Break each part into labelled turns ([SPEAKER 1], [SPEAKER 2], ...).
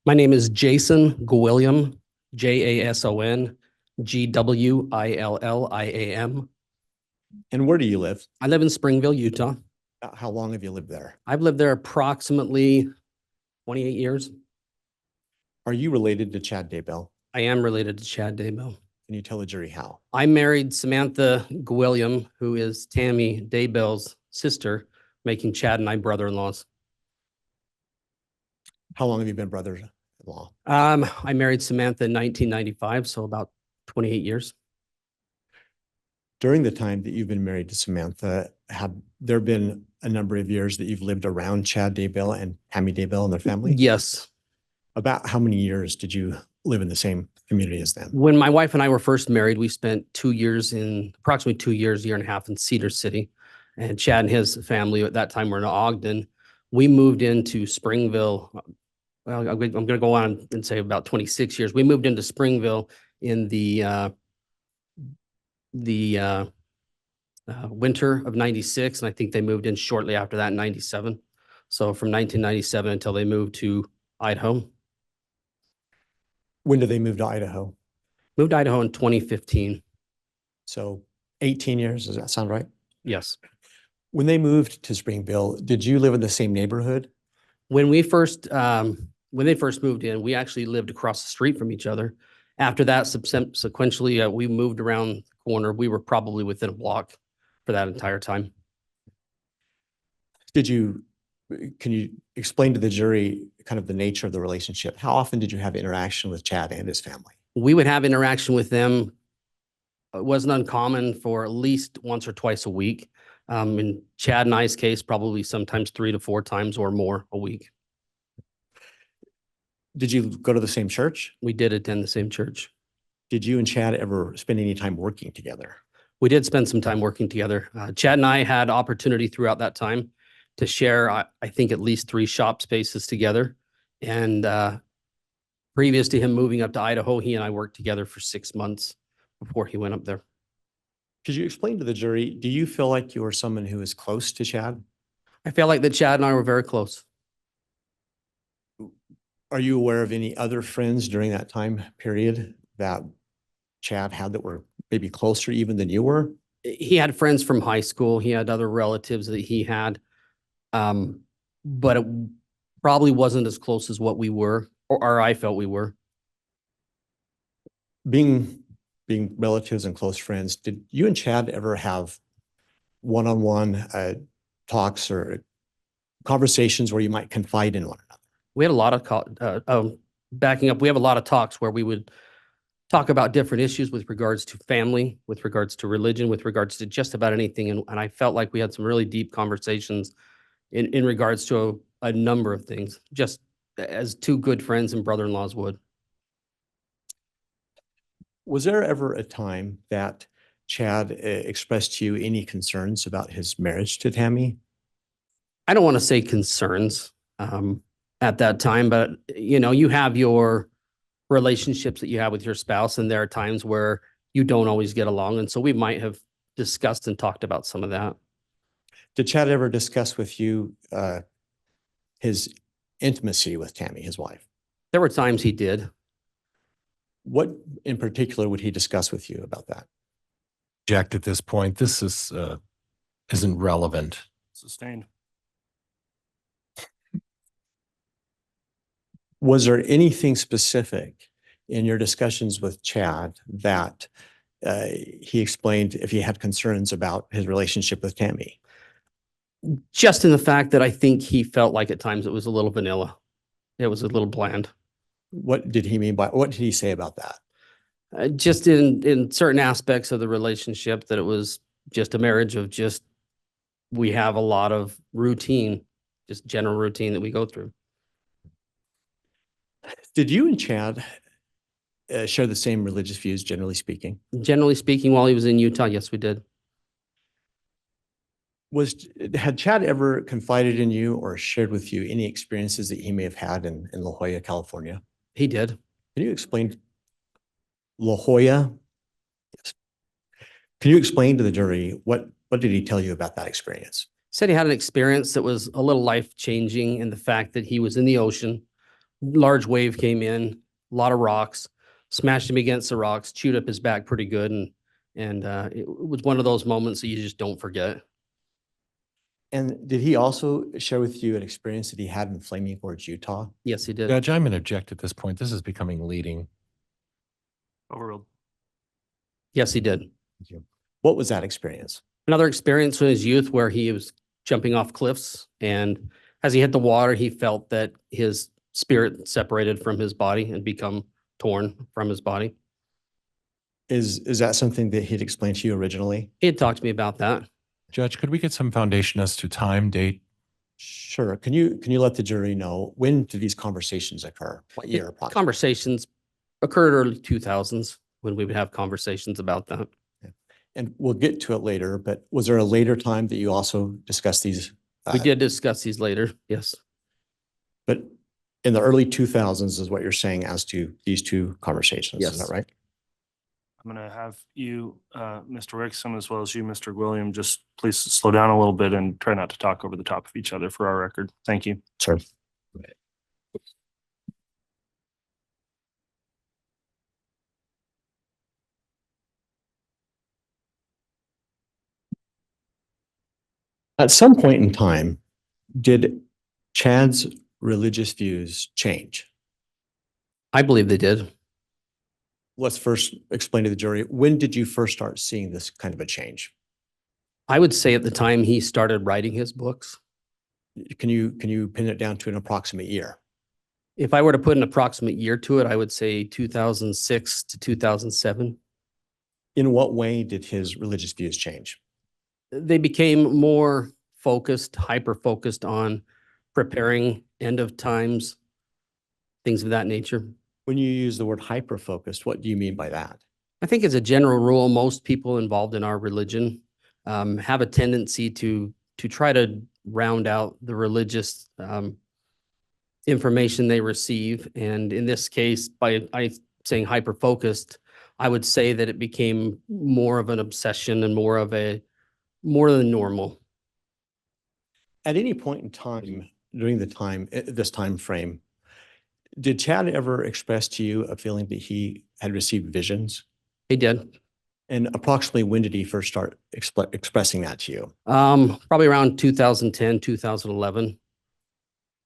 [SPEAKER 1] My name is Jason Gwilliam, Jason Gwilliam.
[SPEAKER 2] And where do you live?
[SPEAKER 1] I live in Springville, Utah.
[SPEAKER 2] How long have you lived there?
[SPEAKER 1] I've lived there approximately 28 years.
[SPEAKER 2] Are you related to Chad Daybell?
[SPEAKER 1] I am related to Chad Daybell.
[SPEAKER 2] Can you tell the jury how?
[SPEAKER 1] I married Samantha Gwilliam, who is Tammy Daybell's sister, making Chad and I brother-in-laws.
[SPEAKER 2] How long have you been brother-in-law?
[SPEAKER 1] I married Samantha in 1995, so about 28 years.
[SPEAKER 2] During the time that you've been married to Samantha, have there been a number of years that you've lived around Chad Daybell and Tammy Daybell and their family?
[SPEAKER 1] Yes.
[SPEAKER 2] About how many years did you live in the same community as them?
[SPEAKER 1] When my wife and I were first married, we spent approximately 2 years, year and a half in Cedar City. And Chad and his family at that time were in Ogden. We moved into Springville. Well, I'm going to go on and say about 26 years. We moved into Springville in the winter of 96. And I think they moved in shortly after that in 97. So from 1997 until they moved to Idaho.
[SPEAKER 2] When did they move to Idaho?
[SPEAKER 1] Moved to Idaho in 2015.
[SPEAKER 2] So 18 years, does that sound right?
[SPEAKER 1] Yes.
[SPEAKER 2] When they moved to Springville, did you live in the same neighborhood?
[SPEAKER 1] When they first moved in, we actually lived across the street from each other. After that, sequentially, we moved around the corner. We were probably within a block for that entire time.
[SPEAKER 2] Can you explain to the jury kind of the nature of the relationship? How often did you have interaction with Chad and his family?
[SPEAKER 1] We would have interaction with them. It wasn't uncommon for at least once or twice a week. In Chad and I's case, probably sometimes 3 to 4 times or more a week.
[SPEAKER 2] Did you go to the same church?
[SPEAKER 1] We did attend the same church.
[SPEAKER 2] Did you and Chad ever spend any time working together?
[SPEAKER 1] We did spend some time working together. Chad and I had opportunity throughout that time to share, I think, at least 3 shop spaces together. And previous to him moving up to Idaho, he and I worked together for 6 months before he went up there.
[SPEAKER 2] Could you explain to the jury, do you feel like you are someone who is close to Chad?
[SPEAKER 1] I feel like that Chad and I were very close.
[SPEAKER 2] Are you aware of any other friends during that time period that Chad had that were maybe closer even than you were?
[SPEAKER 1] He had friends from high school. He had other relatives that he had. But it probably wasn't as close as what we were, or I felt we were.
[SPEAKER 2] Being relatives and close friends, did you and Chad ever have one-on-one talks or conversations where you might confide in one another?
[SPEAKER 1] We had a lot of backing up. We have a lot of talks where we would talk about different issues with regards to family, with regards to religion, with regards to just about anything. And I felt like we had some really deep conversations in regards to a number of things, just as 2 good friends and brother-in-laws would.
[SPEAKER 2] Was there ever a time that Chad expressed to you any concerns about his marriage to Tammy?
[SPEAKER 1] I don't want to say concerns at that time, but you have your relationships that you have with your spouse, and there are times where you don't always get along. And so we might have discussed and talked about some of that.
[SPEAKER 2] Did Chad ever discuss with you his intimacy with Tammy, his wife?
[SPEAKER 1] There were times he did.
[SPEAKER 2] What in particular would he discuss with you about that?
[SPEAKER 3] Object at this point. This isn't relevant.
[SPEAKER 4] Sustained.
[SPEAKER 2] Was there anything specific in your discussions with Chad that he explained if he had concerns about his relationship with Tammy?
[SPEAKER 1] Just in the fact that I think he felt like at times it was a little vanilla. It was a little bland.
[SPEAKER 2] What did he mean by, what did he say about that?
[SPEAKER 1] Just in certain aspects of the relationship, that it was just a marriage of just, we have a lot of routine, just general routine that we go through.
[SPEAKER 2] Did you and Chad share the same religious views, generally speaking?
[SPEAKER 1] Generally speaking, while he was in Utah, yes, we did.
[SPEAKER 2] Had Chad ever confided in you or shared with you any experiences that he may have had in La Jolla, California?
[SPEAKER 1] He did.
[SPEAKER 2] Can you explain La Jolla? Yes. Can you explain to the jury what did he tell you about that experience?
[SPEAKER 1] Said he had an experience that was a little life-changing in the fact that he was in the ocean large wave came in, a lot of rocks, smashed him against the rocks, chewed up his back pretty good. And it was one of those moments that you just don't forget.
[SPEAKER 2] And did he also share with you an experience that he had in Flaming Gorge, Utah?
[SPEAKER 1] Yes, he did.
[SPEAKER 3] Judge, I'm going to object at this point. This is becoming leading.
[SPEAKER 4] Overruled.
[SPEAKER 1] Yes, he did.
[SPEAKER 2] Thank you. What was that experience?
[SPEAKER 1] Another experience in his youth where he was jumping off cliffs, and as he hit the water, he felt that his spirit separated from his body and become torn from his body.
[SPEAKER 2] Is that something that he'd explained to you originally?
[SPEAKER 1] He had talked to me about that.
[SPEAKER 3] Judge, could we get some foundation as to time, date?
[SPEAKER 2] Sure. Can you let the jury know, when did these conversations occur? What year approximately?
[SPEAKER 1] Conversations occurred early 2000s when we would have conversations about that.
[SPEAKER 2] And we'll get to it later, but was there a later time that you also discussed these?
[SPEAKER 1] We did discuss these later. Yes.
[SPEAKER 2] But in the early 2000s is what you're saying as to these two conversations, is
[SPEAKER 1] Yes.
[SPEAKER 2] that right?
[SPEAKER 4] I'm going to have you, Mr. Rickson, as well as you, Mr. Gwilliam, just please slow down a little bit and try not to talk over the top of each other for our record. Thank you.
[SPEAKER 2] Sure. At some point in time, did Chad's religious views change?
[SPEAKER 1] I believe they did.
[SPEAKER 2] Let's first explain to the jury, when did you first start seeing this kind of a change?
[SPEAKER 1] I would say at the time he started writing his books.
[SPEAKER 2] Can you pin it down to an approximate year?
[SPEAKER 1] If I were to put an approximate year to it, I would say 2006 to 2007.
[SPEAKER 2] In what way did his religious views change?
[SPEAKER 1] They became more focused, hyper-focused on preparing end of times, things of that nature.
[SPEAKER 2] When you use the word hyper-focused, what do you mean by that?
[SPEAKER 1] I think as a general rule, most people involved in our religion have a tendency to try to round out the religious information they receive. And in this case, by saying hyper-focused, I would say that it became more of an obsession and more than normal.
[SPEAKER 2] At any point in time, during this time frame, did Chad ever express to you a feeling that he had received visions?
[SPEAKER 1] He did.
[SPEAKER 2] And approximately when did he first start expressing that to you?
[SPEAKER 1] Probably around 2010, 2011.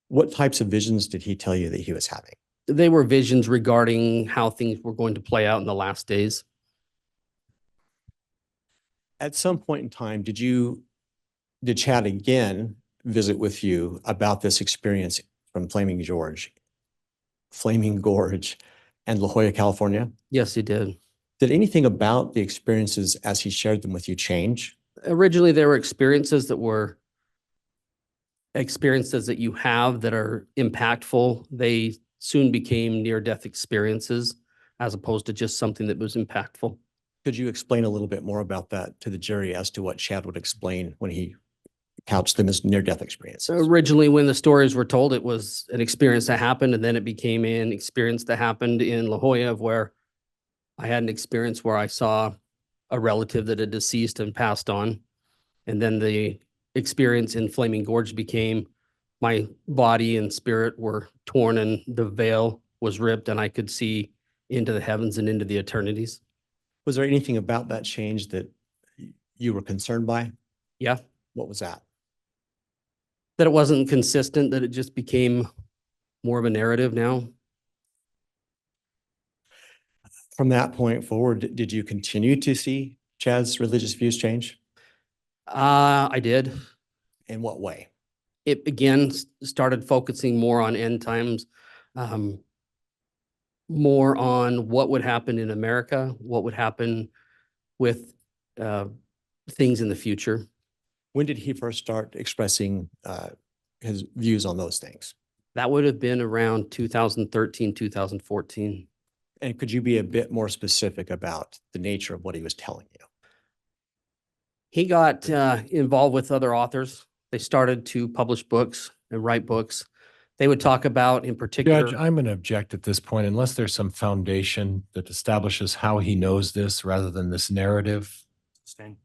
[SPEAKER 2] What types of visions did he tell you that he was having?
[SPEAKER 1] They were visions regarding how things were going to play out in the last days.
[SPEAKER 2] At some point in time, did Chad again visit with you about this experience from Flaming Gorge and La Jolla, California?
[SPEAKER 1] Yes, he did.
[SPEAKER 2] Did anything about the experiences as he shared them with you change?
[SPEAKER 1] Originally, there were experiences that you have that are impactful. They soon became near-death experiences as opposed to just something that was impactful.
[SPEAKER 2] Could you explain a little bit more about that to the jury as to what Chad would explain when he couched them as near-death experiences?
[SPEAKER 1] Originally, when the stories were told, it was an experience that happened, and then it became an experience that happened in La Jolla, where I had an experience where I saw a relative that had deceased and passed on. And then the experience in Flaming Gorge became my body and spirit were torn and the veil was ripped and I could see into the heavens and into the eternities.
[SPEAKER 2] Was there anything about that change that you were concerned by?
[SPEAKER 1] Yeah.
[SPEAKER 2] What was that?
[SPEAKER 1] That it wasn't consistent, that it just became more of a narrative now.
[SPEAKER 2] From that point forward, did you continue to see Chad's religious views change?
[SPEAKER 1] I did.
[SPEAKER 2] In what way?
[SPEAKER 1] It again started focusing more on end times, more on what would happen in America, what would happen with things in the future.
[SPEAKER 2] When did he first start expressing his views on those things?
[SPEAKER 1] That would have been around 2013, 2014.
[SPEAKER 2] And could you be a bit more specific about the nature of what he was telling you?
[SPEAKER 1] He got involved with other authors. They started to publish books and write books. They would talk about, in particular.
[SPEAKER 3] Judge, I'm going to object at this point unless there's some foundation that establishes how he knows this rather than this narrative.
[SPEAKER 4] Sustain.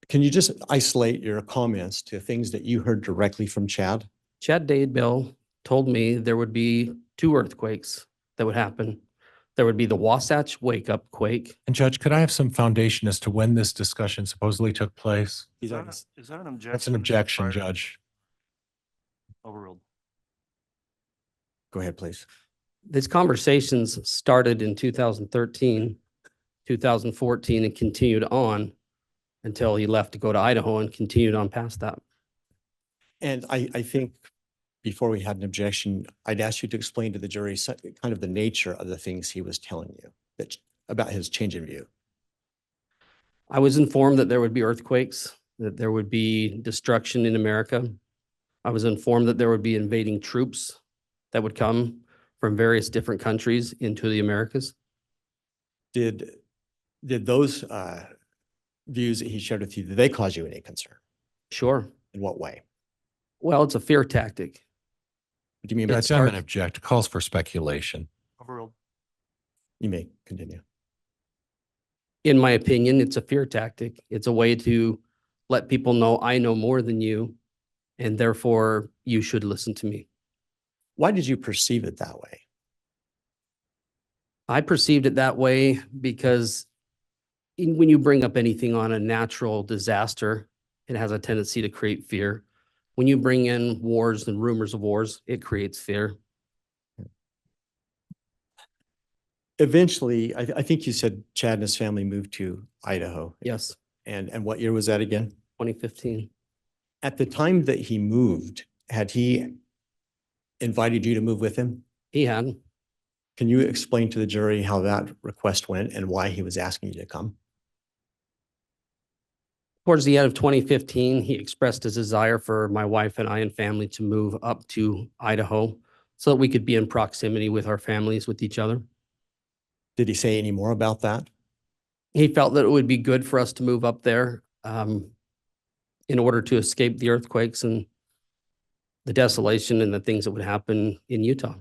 [SPEAKER 2] Can you just isolate your comments to things that you heard directly from Chad?
[SPEAKER 1] Chad Daybell told me there would be 2 earthquakes that would happen. There would be the Wasatch wake-up quake.
[SPEAKER 3] And Judge, could I have some foundation as to when this discussion supposedly took place?
[SPEAKER 2] He's
[SPEAKER 4] Is
[SPEAKER 2] already,
[SPEAKER 4] that an objection?
[SPEAKER 3] That's an objection,
[SPEAKER 4] prior-
[SPEAKER 3] Judge.
[SPEAKER 4] Overruled.
[SPEAKER 2] go ahead, please.
[SPEAKER 1] These conversations started in 2013, 2014, and continued on until he left to go to Idaho and continued on past that.
[SPEAKER 2] And I think before we had an objection, I'd ask you to explain to the jury kind of the nature of the things he was telling you about his change in view.
[SPEAKER 1] I was informed that there would be earthquakes, that there would be destruction in America. I was informed that there would be invading troops that would come from various different countries into the Americas.
[SPEAKER 2] Did those views that he shared with you, did they cause you any concern?
[SPEAKER 1] Sure.
[SPEAKER 2] In what way?
[SPEAKER 1] Well, it's a fear tactic.
[SPEAKER 2] What do you mean by
[SPEAKER 3] Judge, I'm
[SPEAKER 2] that?
[SPEAKER 3] gonna object. Calls for speculation.
[SPEAKER 4] Overruled.
[SPEAKER 2] You may continue.
[SPEAKER 1] In my opinion, it's a fear tactic. It's a way to let people know I know more than you, and therefore you should listen to me.
[SPEAKER 2] Why did you perceive it that way?
[SPEAKER 1] I perceived it that way because when you bring up anything on a natural disaster, it has a tendency to create fear. When you bring in wars and rumors of wars, it creates fear.
[SPEAKER 2] Eventually, I think you said Chad and his family moved to Idaho.
[SPEAKER 1] Yes,
[SPEAKER 2] And what year was that again?
[SPEAKER 1] 2015.
[SPEAKER 2] At the time that he moved, had he invited you to move with him?
[SPEAKER 1] He had.
[SPEAKER 2] Can you explain to the jury how that request went and why he was asking you to come?
[SPEAKER 1] Towards the end of 2015, he expressed his desire for my wife and I and family to move up to Idaho so that we could be in proximity with our families, with each other.
[SPEAKER 2] Did he say any more about that?
[SPEAKER 1] He felt that it would be good for us to move up there in order to escape the earthquakes and the desolation and the things that would happen in Utah.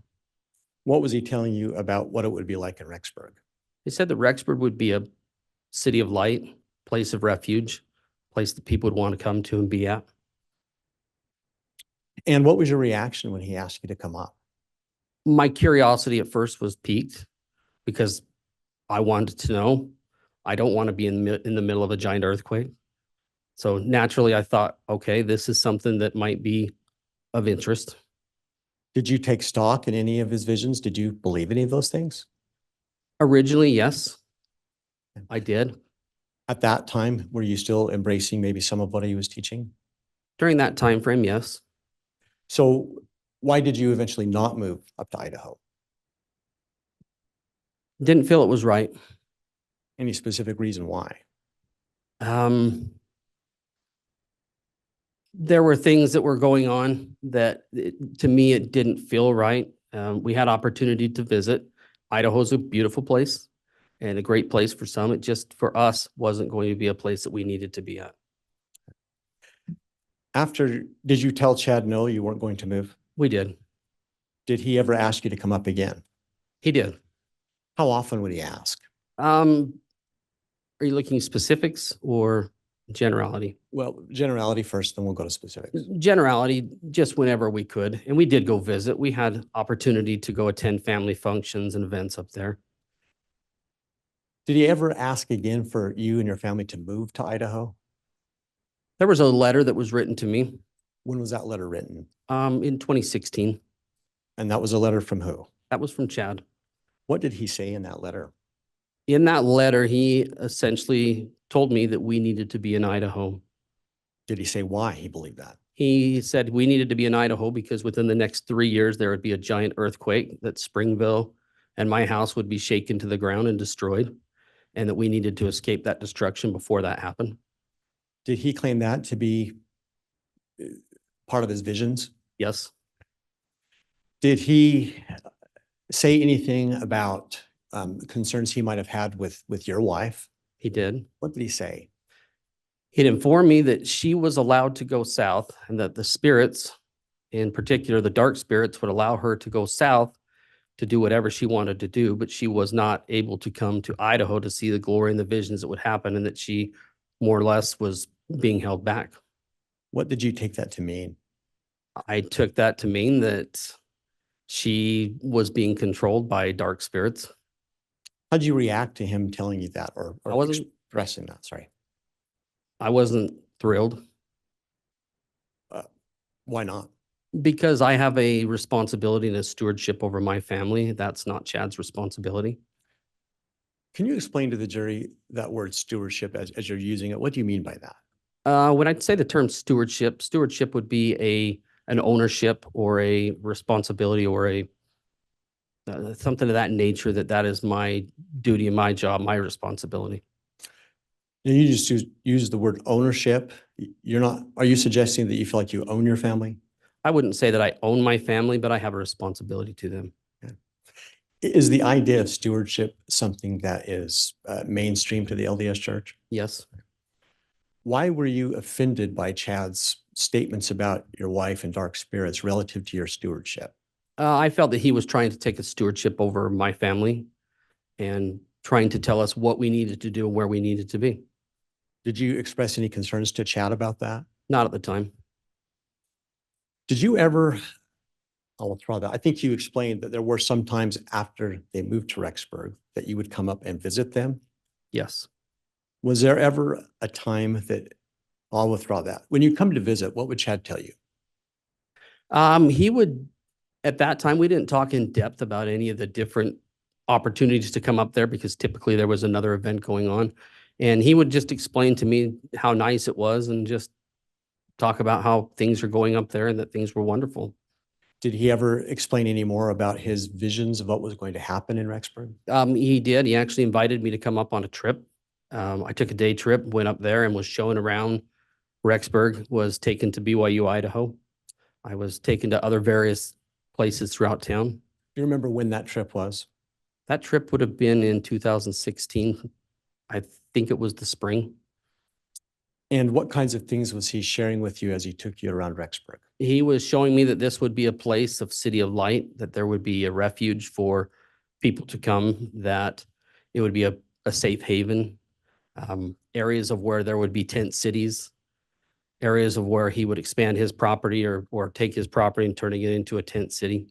[SPEAKER 2] What was he telling you about what it would be like in Rexburg?
[SPEAKER 1] He said that Rexburg would be a city of light, place of refuge, place that people would want to come to and be at.
[SPEAKER 2] And what was your reaction when he asked you to come up?
[SPEAKER 1] My curiosity at first was piqued because I wanted to know. I don't want to be in the middle of a giant earthquake. So naturally, I thought, okay, this is something that might be of interest.
[SPEAKER 2] Did you take stock in any of his visions? Did you believe any of those things?
[SPEAKER 1] Originally, yes, I did.
[SPEAKER 2] At that time, were you still embracing maybe some of what he was teaching?
[SPEAKER 1] During that time frame, yes.
[SPEAKER 2] So why did you eventually not move up to Idaho?
[SPEAKER 1] Didn't feel it was right.
[SPEAKER 2] Any specific reason why?
[SPEAKER 1] There were things that were going on that to me, it didn't feel right. We had opportunity to visit. Idaho's a beautiful place and a great place for some. It just, for us, wasn't going to be a place that we needed to be at.
[SPEAKER 2] Did you tell Chad no, you weren't going to move?
[SPEAKER 1] We did.
[SPEAKER 2] Did he ever ask you to come up again?
[SPEAKER 1] He did.
[SPEAKER 2] How often would he ask?
[SPEAKER 1] Are you looking specifics or generality?
[SPEAKER 2] Well, generality first, then we'll go to specifics.
[SPEAKER 1] Generality, just whenever we could. And we did go visit. We had opportunity to go attend family functions and events up there.
[SPEAKER 2] Did he ever ask again for you and your family to move to Idaho?
[SPEAKER 1] There was a letter that was written to me
[SPEAKER 2] When was that letter written?
[SPEAKER 1] in 2016.
[SPEAKER 2] And that was a letter from who?
[SPEAKER 1] That was from Chad.
[SPEAKER 2] What did he say in that letter?
[SPEAKER 1] In that letter, he essentially told me that we needed to be in Idaho.
[SPEAKER 2] Did he say why he believed that?
[SPEAKER 1] He said we needed to be in Idaho because within the next 3 years, there would be a giant earthquake, that Springville and my house would be shaken to the ground and destroyed, and that we needed to escape that destruction before that happened.
[SPEAKER 2] Did he claim that to be part of his visions?
[SPEAKER 1] Yes.
[SPEAKER 2] Did he say anything about concerns he might have had with your wife?
[SPEAKER 1] He did.
[SPEAKER 2] What did he say?
[SPEAKER 1] He'd informed me that she was allowed to go south and that the spirits, in particular, the dark spirits, would allow her to go south to do whatever she wanted to do, but she was not able to come to Idaho to see the glory and the visions that would happen, and that she more or less was being held back.
[SPEAKER 2] What did you take that to mean?
[SPEAKER 1] I took that to mean that She was being controlled by dark spirits.
[SPEAKER 2] How'd you react to him telling you that or
[SPEAKER 1] I wasn't-
[SPEAKER 2] expressing that? Sorry.
[SPEAKER 1] I wasn't thrilled
[SPEAKER 2] Why not?
[SPEAKER 1] because I have a responsibility and a stewardship over my family. That's not Chad's responsibility.
[SPEAKER 2] Can you explain to the jury that word stewardship as you're using it? What do you mean by that?
[SPEAKER 1] When I'd say the term stewardship, stewardship would be an ownership or a responsibility or something of that nature, that is my duty and my job, my responsibility.
[SPEAKER 2] And you just use the word ownership. You're not, are you suggesting that you feel like you own your family?
[SPEAKER 1] I wouldn't say that I own my family, but I have a responsibility to them.
[SPEAKER 2] Is the idea of stewardship something that is mainstream to the LDS Church?
[SPEAKER 1] Yes.
[SPEAKER 2] Why were you offended by Chad's statements about your wife and dark spirits relative to your stewardship?
[SPEAKER 1] I felt that he was trying to take a stewardship over my family and trying to tell us what we needed to do and where we needed to be.
[SPEAKER 2] Did you express any concerns to Chad about that?
[SPEAKER 1] Not at the time.
[SPEAKER 2] Did you ever, I'll withdraw that. I think you explained that there were some times after they moved to Rexburg that you would come up and visit them.
[SPEAKER 1] Yes.
[SPEAKER 2] Was there ever a time that, I'll withdraw that. When you come to visit, what would Chad tell you?
[SPEAKER 1] He would, at that time, we didn't talk in depth about any of the different opportunities to come up there because typically there was another event going on. And he would just explain to me how nice it was and just talk about how things are going up there and that things were wonderful.
[SPEAKER 2] Did he ever explain any more about his visions of what was going to happen in Rexburg?
[SPEAKER 1] He did. He actually invited me to come up on a trip. I took a day trip, went up there and was shown around Rexburg, was taken to BYU, Idaho. I was taken to other various places throughout town.
[SPEAKER 2] Do you remember when that trip was?
[SPEAKER 1] That trip would have been in 2016. I think it was the spring.
[SPEAKER 2] And what kinds of things was he sharing with you as he took you around Rexburg?
[SPEAKER 1] He was showing me that this would be a place of city of light, that there would be a refuge for people to come, that it would be a safe haven, areas of where there would be tent cities, areas of where he would expand his property or take his property and turning it into a tent city.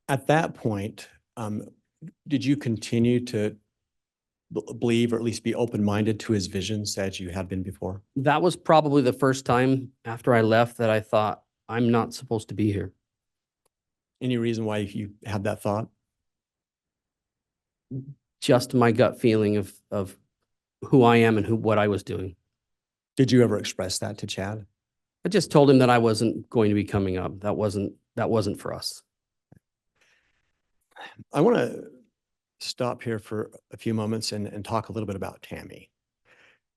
[SPEAKER 2] At that point, did you continue to believe or at least be open-minded to his visions as you had been before?
[SPEAKER 1] That was probably the first time after I left that I thought, I'm not supposed to be here.
[SPEAKER 2] Any reason why you had that thought?
[SPEAKER 1] Just my gut feeling of who I am and what I was doing.
[SPEAKER 2] Did you ever express that to Chad?
[SPEAKER 1] I just told him that I wasn't going to be coming up. That wasn't for us.
[SPEAKER 2] I want to stop here for a few moments and talk a little bit about Tammy.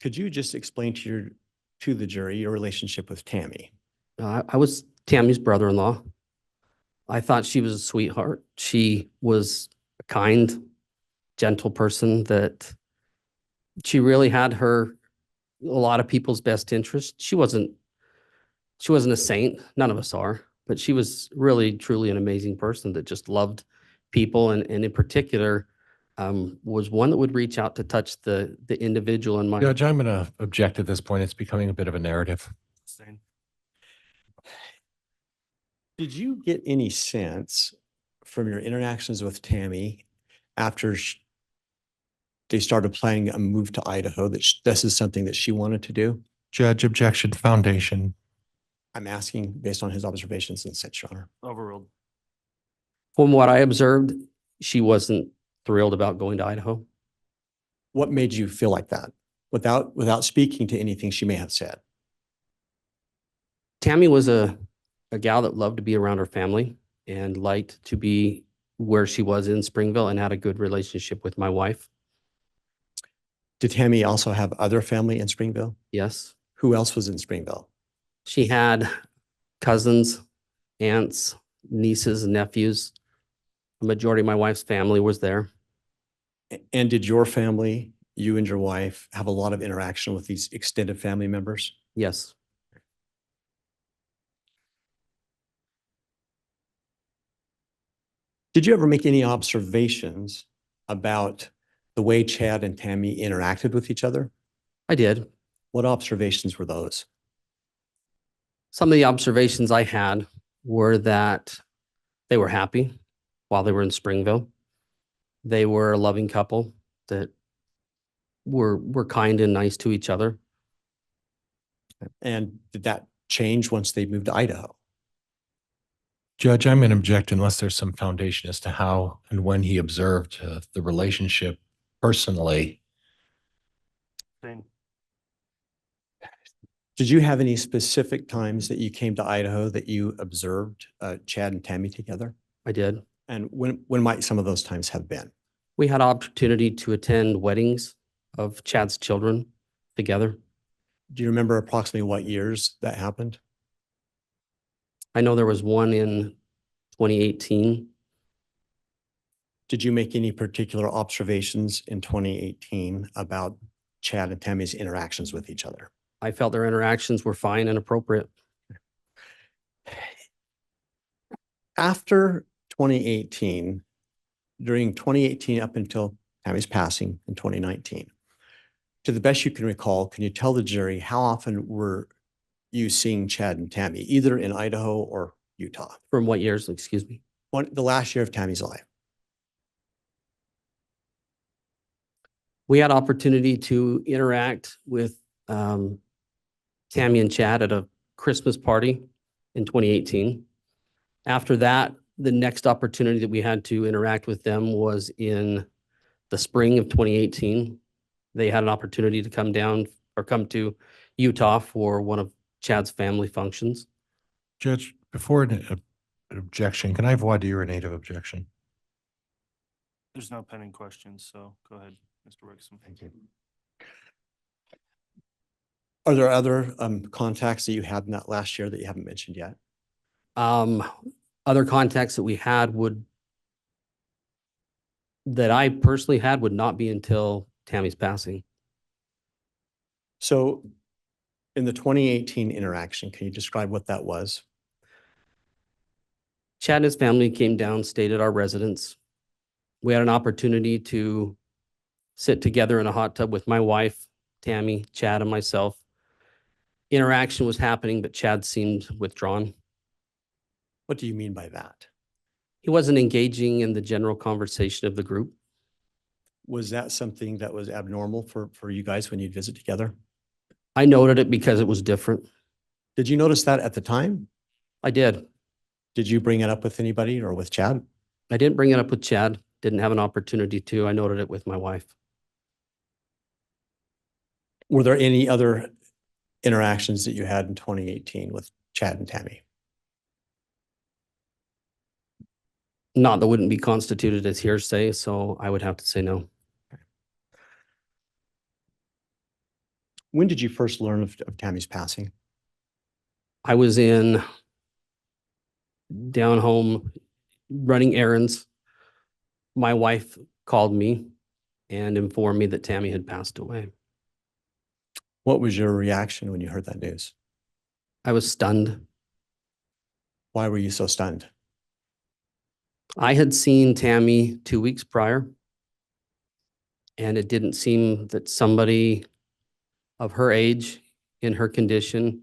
[SPEAKER 2] Could you just explain to the jury your relationship with Tammy?
[SPEAKER 1] I was Tammy's brother-in-law. I thought she was a sweetheart. She was a kind, gentle person that she really had a lot of people's best interest. She wasn't a saint. None of us are, but she was really, truly an amazing person that just loved people. And in particular, was one that would reach out to touch the individual in my.
[SPEAKER 3] Judge, I'm going to object at this point. It's becoming a bit of a narrative.
[SPEAKER 2] Did you get any sense from your interactions with Tammy after they started planning a move to Idaho that this is something that she wanted to do?
[SPEAKER 3] Judge, objection, foundation.
[SPEAKER 2] I'm asking based on his observations and such, Your Honor.
[SPEAKER 4] Overruled.
[SPEAKER 1] From what I observed, she wasn't thrilled about going to Idaho.
[SPEAKER 2] What made you feel like that without speaking to anything she may have said?
[SPEAKER 1] Tammy was a gal that loved to be around her family and liked to be where she was in Springville and had a good relationship with my wife.
[SPEAKER 2] Did Tammy also have other family in Springville?
[SPEAKER 1] Yes.
[SPEAKER 2] Who else was in Springville?
[SPEAKER 1] She had cousins, aunts, nieces, and nephews. The majority of my wife's family was there.
[SPEAKER 2] And did your family, you and your wife, have a lot of interaction with these extended family members?
[SPEAKER 1] Yes.
[SPEAKER 2] Did you ever make any observations about the way Chad and Tammy interacted with each other?
[SPEAKER 1] I did.
[SPEAKER 2] What observations were those?
[SPEAKER 1] Some of the observations I had were that They were happy while they were in Springville. They were a loving couple that were kind and nice to each other.
[SPEAKER 2] And did that change once they moved to Idaho?
[SPEAKER 3] Judge, I'm going to object unless there's some foundation as to how and when he observed the relationship personally.
[SPEAKER 4] Same.
[SPEAKER 2] Did you have any specific times that you came to Idaho that you observed Chad and Tammy together?
[SPEAKER 1] I did.
[SPEAKER 2] And when might some of those times have been?
[SPEAKER 1] We had opportunity to attend weddings of Chad's children together.
[SPEAKER 2] Do you remember approximately what years that happened?
[SPEAKER 1] I know there was one in 2018.
[SPEAKER 2] Did you make any particular observations in 2018 about Chad and Tammy's interactions with each other?
[SPEAKER 1] I felt their interactions were fine and appropriate.
[SPEAKER 2] After 2018, during 2018 up until Tammy's passing in 2019, to the best you can recall, can you tell the jury how often were you seeing Chad and Tammy, either in Idaho or Utah?
[SPEAKER 1] From what years, excuse me?
[SPEAKER 2] The last year of Tammy's life.
[SPEAKER 1] We had opportunity to interact with Tammy and Chad at a Christmas party in 2018. After that, the next opportunity that we had to interact with them was in the spring of 2018. They had an opportunity to come down or come to Utah for one of Chad's family functions.
[SPEAKER 3] Judge, before an objection, can I have voir dire a native objection?
[SPEAKER 4] There's no pending questions, so go ahead, Mr. Rickson.
[SPEAKER 3] Thank you.
[SPEAKER 2] Are there other contacts that you had in that last year that you haven't mentioned yet?
[SPEAKER 1] Other contacts that we had that I personally had would not be until Tammy's passing.
[SPEAKER 2] So in the 2018 interaction, can you describe what that was?
[SPEAKER 1] Chad and his family came down, stayed at our residence. We had an opportunity to sit together in a hot tub with my wife, Tammy, Chad, and myself. Interaction was happening, but Chad seemed withdrawn.
[SPEAKER 2] What do you mean by that?
[SPEAKER 1] He wasn't engaging in the general conversation of the group.
[SPEAKER 2] Was that something that was abnormal for you guys when you'd visit together?
[SPEAKER 1] I noted it because it was different.
[SPEAKER 2] Did you notice that at the time?
[SPEAKER 1] I did.
[SPEAKER 2] Did you bring it up with anybody or with Chad?
[SPEAKER 1] I didn't bring it up with Chad. Didn't have an opportunity to. I noted it with my wife.
[SPEAKER 2] Were there any other interactions that you had in 2018 with Chad and Tammy?
[SPEAKER 1] Not that wouldn't be constituted as hearsay, so I would have to say no.
[SPEAKER 2] When did you first learn of Tammy's passing?
[SPEAKER 1] I was down home running errands. My wife called me and informed me that Tammy had passed away.
[SPEAKER 2] What was your reaction when you heard that news?
[SPEAKER 1] I was stunned.
[SPEAKER 2] Why were you so stunned?
[SPEAKER 1] I had seen Tammy 2 weeks prior, and it didn't seem that somebody of her age, in her condition,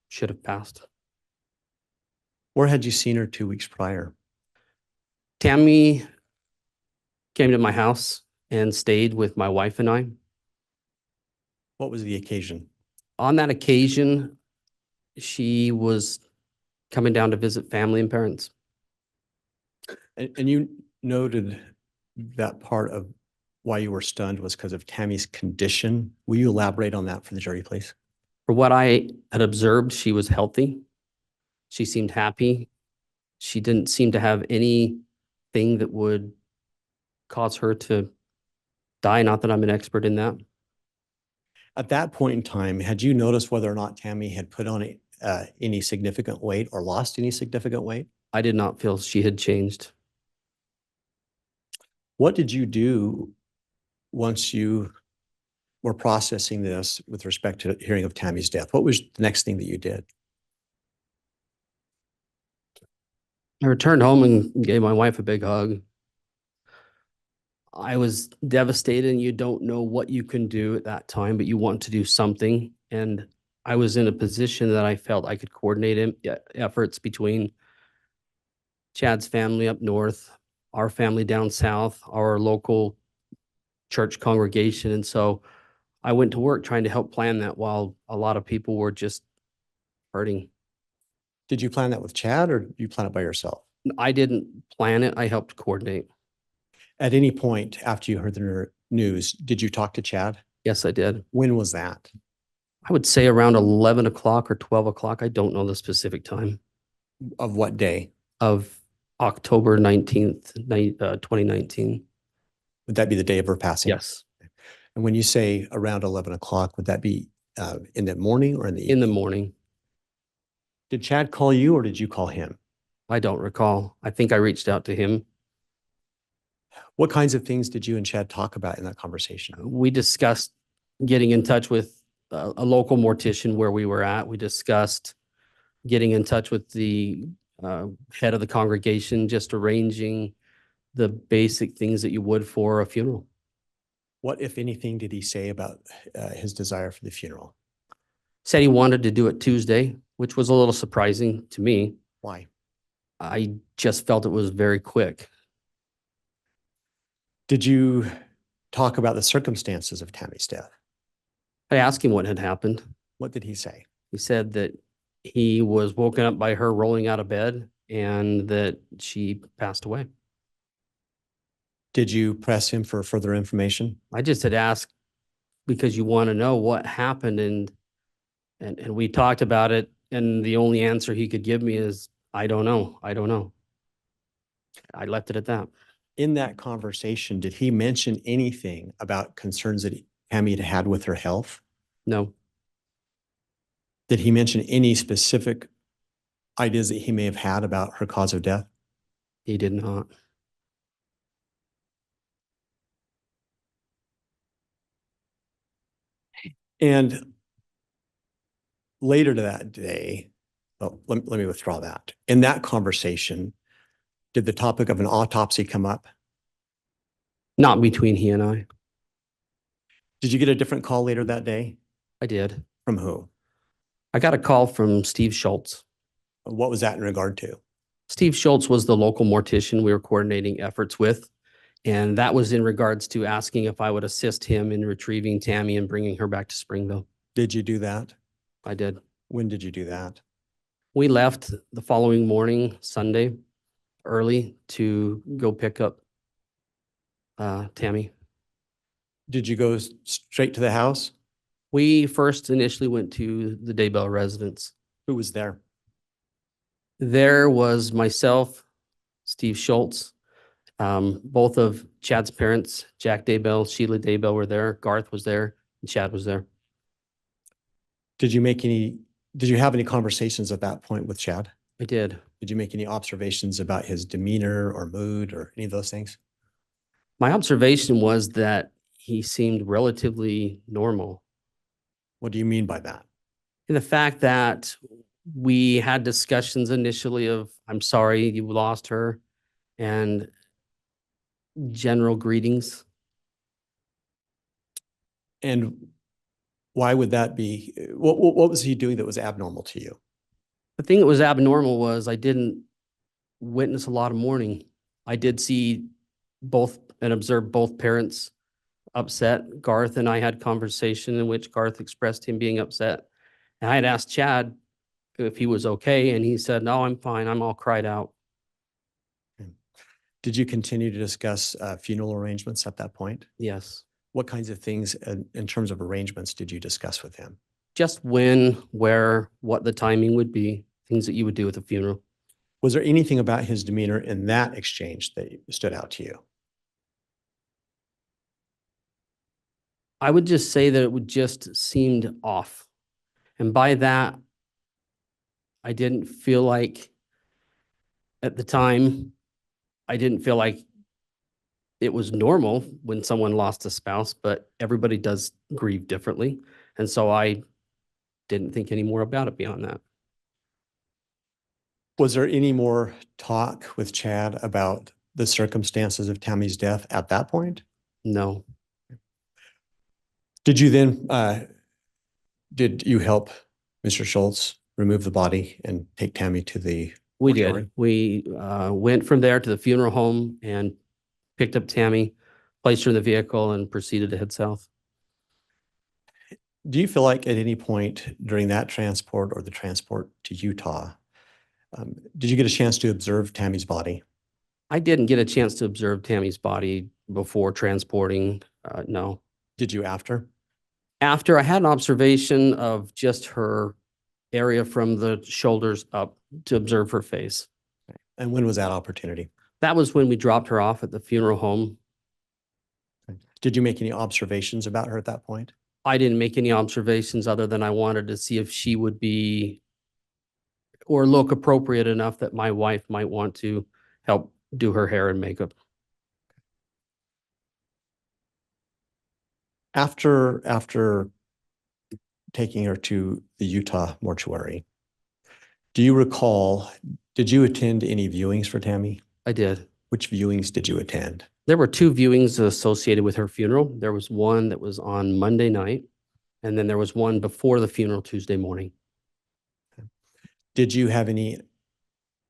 [SPEAKER 1] should have passed.
[SPEAKER 2] Where had you seen her 2 weeks prior?
[SPEAKER 1] Tammy came to my house and stayed with my wife and I.
[SPEAKER 2] What was the occasion?
[SPEAKER 1] On that occasion, she was coming down to visit family and parents.
[SPEAKER 2] And you noted that part of why you were stunned was because of Tammy's condition. Will you elaborate on that for the jury, please?
[SPEAKER 1] For what I had observed, she was healthy. She seemed happy. She didn't seem to have anything that would cause her to die. Not that I'm an expert in that.
[SPEAKER 2] At that point in time, had you noticed whether or not Tammy had put on any significant weight or lost any significant weight?
[SPEAKER 1] I did not feel she had changed.
[SPEAKER 2] What did you do once you were processing this with respect to hearing of Tammy's death? What was the next thing that you did?
[SPEAKER 1] I returned home and gave my wife a big hug. I was devastated, and you don't know what you can do at that time, but you want to do something. And I was in a position that I felt I could coordinate efforts between Chad's family up north, our family down south, our local church congregation. And so I went to work trying to help plan that while a lot of people were just hurting.
[SPEAKER 2] Did you plan that with Chad or you plan it by yourself?
[SPEAKER 1] I didn't plan it. I helped coordinate.
[SPEAKER 2] At any point after you heard the news, did you talk to Chad?
[SPEAKER 1] Yes, I did.
[SPEAKER 2] When was that?
[SPEAKER 1] I would say around 11 o'clock or 12 o'clock. I don't know the specific time
[SPEAKER 2] Of what day?
[SPEAKER 1] of October 19th, 2019.
[SPEAKER 2] Would that be the day of her passing?
[SPEAKER 1] Yes,
[SPEAKER 2] And when you say around 11 o'clock, would that be in the morning or in the
[SPEAKER 1] in the
[SPEAKER 2] evening?
[SPEAKER 1] morning.
[SPEAKER 2] Did Chad call you or did you call him?
[SPEAKER 1] I don't recall. I think I reached out to him.
[SPEAKER 2] What kinds of things did you and Chad talk about in that conversation?
[SPEAKER 1] We discussed getting in touch with a local mortician where we were at. We discussed getting in touch with the head of the congregation, just arranging the basic things that you would for a funeral.
[SPEAKER 2] What, if anything, did he say about his desire for the funeral?
[SPEAKER 1] Said he wanted to do it Tuesday, which was a little surprising to me.
[SPEAKER 2] Why?
[SPEAKER 1] I just felt it was very quick.
[SPEAKER 2] Did you talk about the circumstances of Tammy's death?
[SPEAKER 1] I asked him what had happened.
[SPEAKER 2] What did he say?
[SPEAKER 1] He said that he was woken up by her rolling out of bed and that she passed away.
[SPEAKER 2] Did you press him for further information?
[SPEAKER 1] I just had asked because you want to know what happened and we talked about it and the only answer he could give me is, I don't know. I don't know. I left it at that.
[SPEAKER 2] In that conversation, did he mention anything about concerns that Tammy had had with her health?
[SPEAKER 1] No,
[SPEAKER 2] Did he mention any specific ideas that he may have had about her cause of death?
[SPEAKER 1] he did not.
[SPEAKER 2] And later to that day, well, let me withdraw that. In that conversation, did the topic of an autopsy come up?
[SPEAKER 1] Not between he and I.
[SPEAKER 2] Did you get a different call later that day?
[SPEAKER 1] I did.
[SPEAKER 2] From who?
[SPEAKER 1] I got a call from Steve Schultz.
[SPEAKER 2] What was that in regard to?
[SPEAKER 1] Steve Schultz was the local mortician we were coordinating efforts with. And that was in regards to asking if I would assist him in retrieving Tammy and bringing her back to Springville.
[SPEAKER 2] Did you do that?
[SPEAKER 1] I did.
[SPEAKER 2] When did you do that?
[SPEAKER 1] We left the following morning, Sunday, early to go pick up Tammy.
[SPEAKER 2] Did you go straight to the house?
[SPEAKER 1] We first initially went to the Daybell residence.
[SPEAKER 2] Who was there?
[SPEAKER 1] There was myself, Steve Schultz, both of Chad's parents, Jack Daybell, Sheila Daybell were there, Garth was there, and Chad was there.
[SPEAKER 2] Did you have any conversations at that point with Chad?
[SPEAKER 1] I did.
[SPEAKER 2] Did you make any observations about his demeanor or mood or any of those things?
[SPEAKER 1] My observation was that he seemed relatively normal.
[SPEAKER 2] What do you mean by that?
[SPEAKER 1] And the fact that we had discussions initially of, I'm sorry you lost her, and general greetings.
[SPEAKER 2] And why would that be? What was he doing that was abnormal to you?
[SPEAKER 1] The thing that was abnormal was I didn't witness a lot of mourning. I did see both and observe both parents upset. Garth and I had conversation in which Garth expressed him being upset. And I had asked Chad if he was okay, and he said, no, I'm fine. I'm all cried out.
[SPEAKER 2] Did you continue to discuss funeral arrangements at that point?
[SPEAKER 1] Yes.
[SPEAKER 2] What kinds of things in terms of arrangements did you discuss with him?
[SPEAKER 1] Just when, where, what the timing would be, things that you would do with a funeral.
[SPEAKER 2] Was there anything about his demeanor in that exchange that stood out to you?
[SPEAKER 1] I would just say that it would just seemed off. And by that, I didn't feel like at the time, I didn't feel like it was normal when someone lost a spouse, but everybody does grieve differently. And so I didn't think any more about it beyond that.
[SPEAKER 2] Was there any more talk with Chad about the circumstances of Tammy's death at that point?
[SPEAKER 1] No.
[SPEAKER 2] Did you then, did you help Mr. Schultz remove the body and take Tammy to the
[SPEAKER 1] We
[SPEAKER 2] mortuary?
[SPEAKER 1] did. We went from there to the funeral home and picked up Tammy, placed her in the vehicle and proceeded to head south.
[SPEAKER 2] Do you feel like at any point during that transport or the transport to Utah, did you get a chance to observe Tammy's body?
[SPEAKER 1] I didn't get a chance to observe Tammy's body before transporting. No.
[SPEAKER 2] Did you after?
[SPEAKER 1] After, I had an observation of just her area from the shoulders up to observe her face.
[SPEAKER 2] And when was that opportunity?
[SPEAKER 1] That was when we dropped her off at the funeral home.
[SPEAKER 2] Did you make any observations about her at that point?
[SPEAKER 1] I didn't make any observations other than I wanted to see if she would be or look appropriate enough that my wife might want to help do her hair and makeup.
[SPEAKER 2] After taking her to the Utah mortuary, do you recall, did you attend any viewings for Tammy?
[SPEAKER 1] I did.
[SPEAKER 2] Which viewings did you attend?
[SPEAKER 1] There were two viewings associated with her funeral. There was one that was on Monday night, and then there was one before the funeral Tuesday morning.
[SPEAKER 2] Did you have any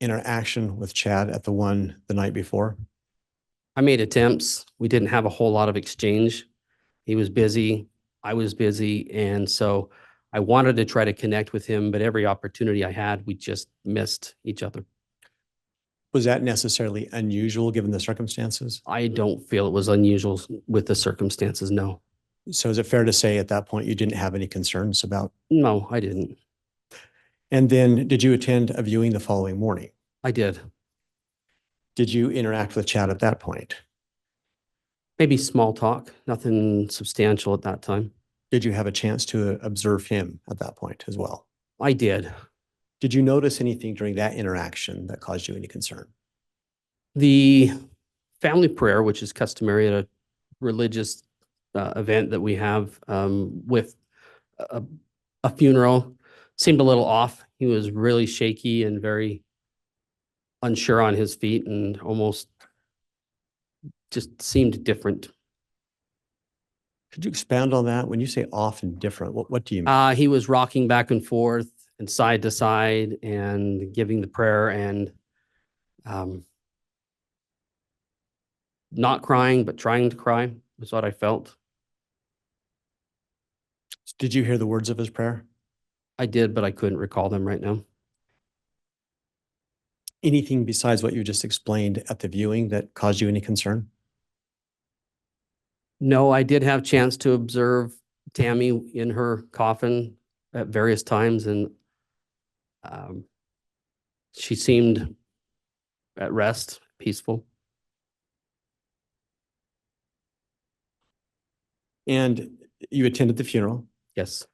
[SPEAKER 2] interaction with Chad at the one the night before?
[SPEAKER 1] I made attempts. We didn't have a whole lot of exchange. He was busy. I was busy. And so I wanted to try to connect with him, but every opportunity I had, we just missed each other.
[SPEAKER 2] Was that necessarily unusual given the circumstances?
[SPEAKER 1] I don't feel it was unusual with the circumstances. No,
[SPEAKER 2] So is it fair to say at that point you didn't have any concerns about?
[SPEAKER 1] no, I didn't.
[SPEAKER 2] And then did you attend a viewing the following morning?
[SPEAKER 1] I did.
[SPEAKER 2] Did you interact with Chad at that point?
[SPEAKER 1] Maybe small talk, nothing substantial at that time.
[SPEAKER 2] Did you have a chance to observe him at that point as well?
[SPEAKER 1] I did.
[SPEAKER 2] Did you notice anything during that interaction that caused you any concern?
[SPEAKER 1] The family prayer, which is customary at a religious event that we have with a funeral, seemed a little off. He was really shaky and very unsure on his feet and almost just seemed different.
[SPEAKER 2] Could you expound on that? When you say off and different, what do you mean?
[SPEAKER 1] He was rocking back and forth and side to side and giving the prayer and not crying, but trying to cry was what I felt.
[SPEAKER 2] Did you hear the words of his prayer?
[SPEAKER 1] I did, but I couldn't recall them right now.
[SPEAKER 2] Anything besides what you just explained at the viewing that caused you any concern?
[SPEAKER 1] No, I did have chance to observe Tammy in her coffin at various times, and she seemed at rest, peaceful.
[SPEAKER 2] And you attended the funeral.
[SPEAKER 1] Yes.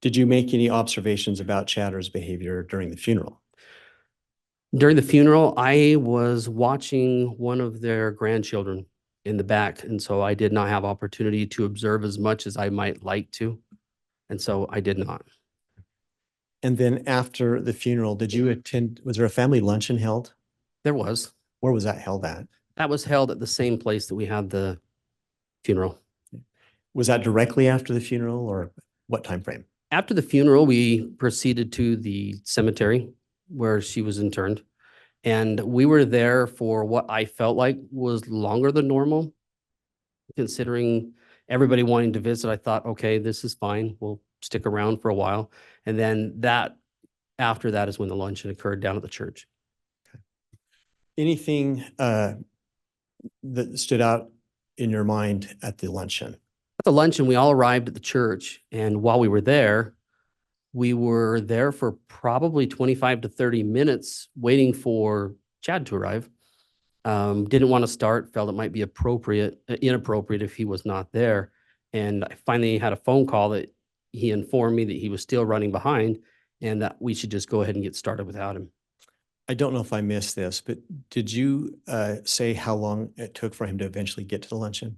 [SPEAKER 2] Did you make any observations about Chadder's behavior during the funeral?
[SPEAKER 1] During the funeral, I was watching one of their grandchildren in the back, and so I did not have opportunity to observe as much as I might like to, and so I did not.
[SPEAKER 2] And then after the funeral, did you attend, was there a family luncheon held?
[SPEAKER 1] There was.
[SPEAKER 2] Where was that held at?
[SPEAKER 1] That was held at the same place that we had the funeral.
[SPEAKER 2] Was that directly after the funeral or what time frame?
[SPEAKER 1] After the funeral, we proceeded to the cemetery where she was interned. And we were there for what I felt like was longer than normal. Considering everybody wanting to visit, I thought, okay, this is fine. We'll stick around for a while. And then after that is when the luncheon occurred down at the church.
[SPEAKER 2] Anything that stood out in your mind at the luncheon?
[SPEAKER 1] At the luncheon, we all arrived at the church. And while we were there for probably 25 to 30 minutes waiting for Chad to arrive. Didn't want to start, felt it might be inappropriate if he was not there. And I finally had a phone call that he informed me that he was still running behind and that we should just go ahead and get started without him.
[SPEAKER 2] I don't know if I missed this, but did you say how long it took for him to eventually get to the luncheon?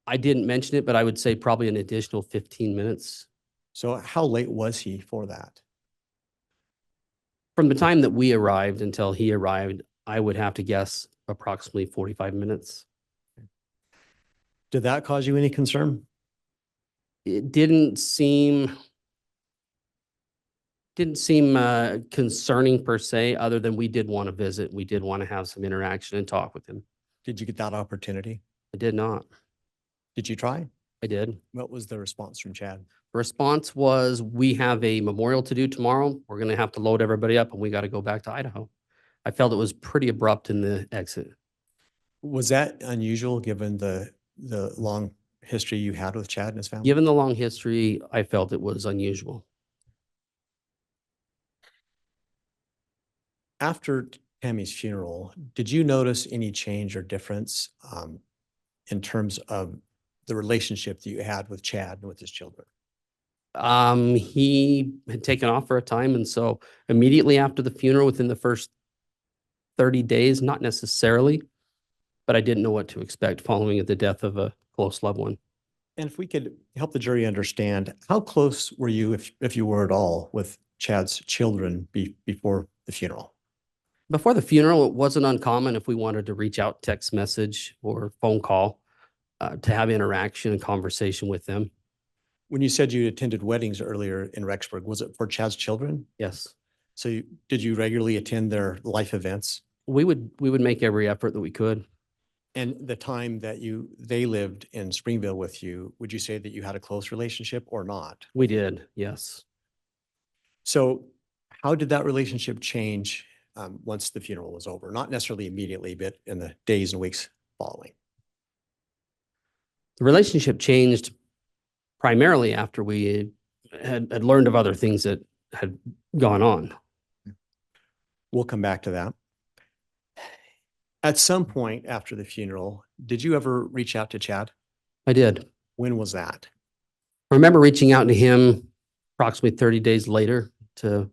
[SPEAKER 1] I didn't mention it, but I would say probably an additional 15 minutes.
[SPEAKER 2] So how late was he for that?
[SPEAKER 1] From the time that we arrived until he arrived, I would have to guess approximately 45 minutes.
[SPEAKER 2] Did that cause you any concern?
[SPEAKER 1] It didn't seem Didn't seem concerning per se, other than we did want to visit. We did want to have some interaction and talk with him.
[SPEAKER 2] Did you get that opportunity?
[SPEAKER 1] I did not.
[SPEAKER 2] Did you try?
[SPEAKER 1] I did.
[SPEAKER 2] What was the response from Chad?
[SPEAKER 1] Response was, we have a memorial to do tomorrow. We're going to have to load everybody up and we got to go back to Idaho. I felt it was pretty abrupt in the exit.
[SPEAKER 2] Was that unusual given the long history you had with Chad and his family?
[SPEAKER 1] Given the long history, I felt it was unusual.
[SPEAKER 2] After Tammy's funeral, did you notice any change or difference in terms of the relationship that you had with Chad and with his children?
[SPEAKER 1] He had taken off for a time. And so immediately after the funeral, within the first 30 days, not necessarily, but I didn't know what to expect following the death of a close loved one.
[SPEAKER 2] And if we could help the jury understand, how close were you, if you were at all, with Chad's children before the funeral?
[SPEAKER 1] Before the funeral, it wasn't uncommon if we wanted to reach out, text message or phone call to have interaction and conversation with them.
[SPEAKER 2] When you said you attended weddings earlier in Rexburg, was it for Chad's children?
[SPEAKER 1] Yes,
[SPEAKER 2] So did you regularly attend their life events?
[SPEAKER 1] we would make every effort that we could.
[SPEAKER 2] And the time that they lived in Springville with you, would you say that you had a close relationship or not?
[SPEAKER 1] We did, yes.
[SPEAKER 2] So how did that relationship change once the funeral was over? Not necessarily immediately, but in the days and weeks following.
[SPEAKER 1] The relationship changed primarily after we had learned of other things that had gone on.
[SPEAKER 2] We'll come back to that. At some point after the funeral, did you ever reach out to Chad?
[SPEAKER 1] I did.
[SPEAKER 2] When was that?
[SPEAKER 1] I remember reaching out to him approximately 30 days later to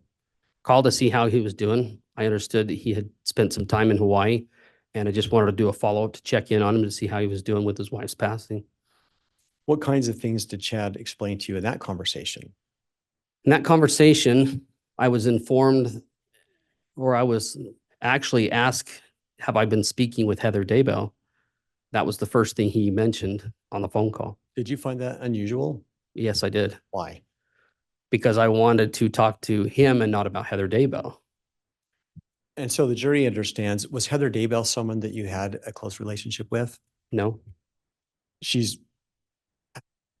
[SPEAKER 1] call to see how he was doing. I understood that he had spent some time in Hawaii, and I just wanted to do a follow-up to check in on him to see how he was doing with his wife's passing.
[SPEAKER 2] What kinds of things did Chad explain to you in that conversation?
[SPEAKER 1] In that conversation, I was informed, or I was actually asked, have I been speaking with Heather Daybell? That was the first thing he mentioned on the phone call.
[SPEAKER 2] Did you find that unusual?
[SPEAKER 1] Yes, I did.
[SPEAKER 2] Why?
[SPEAKER 1] Because I wanted to talk to him and not about Heather Daybell.
[SPEAKER 2] And so the jury understands, was Heather Daybell someone that you had a close relationship with?
[SPEAKER 1] No,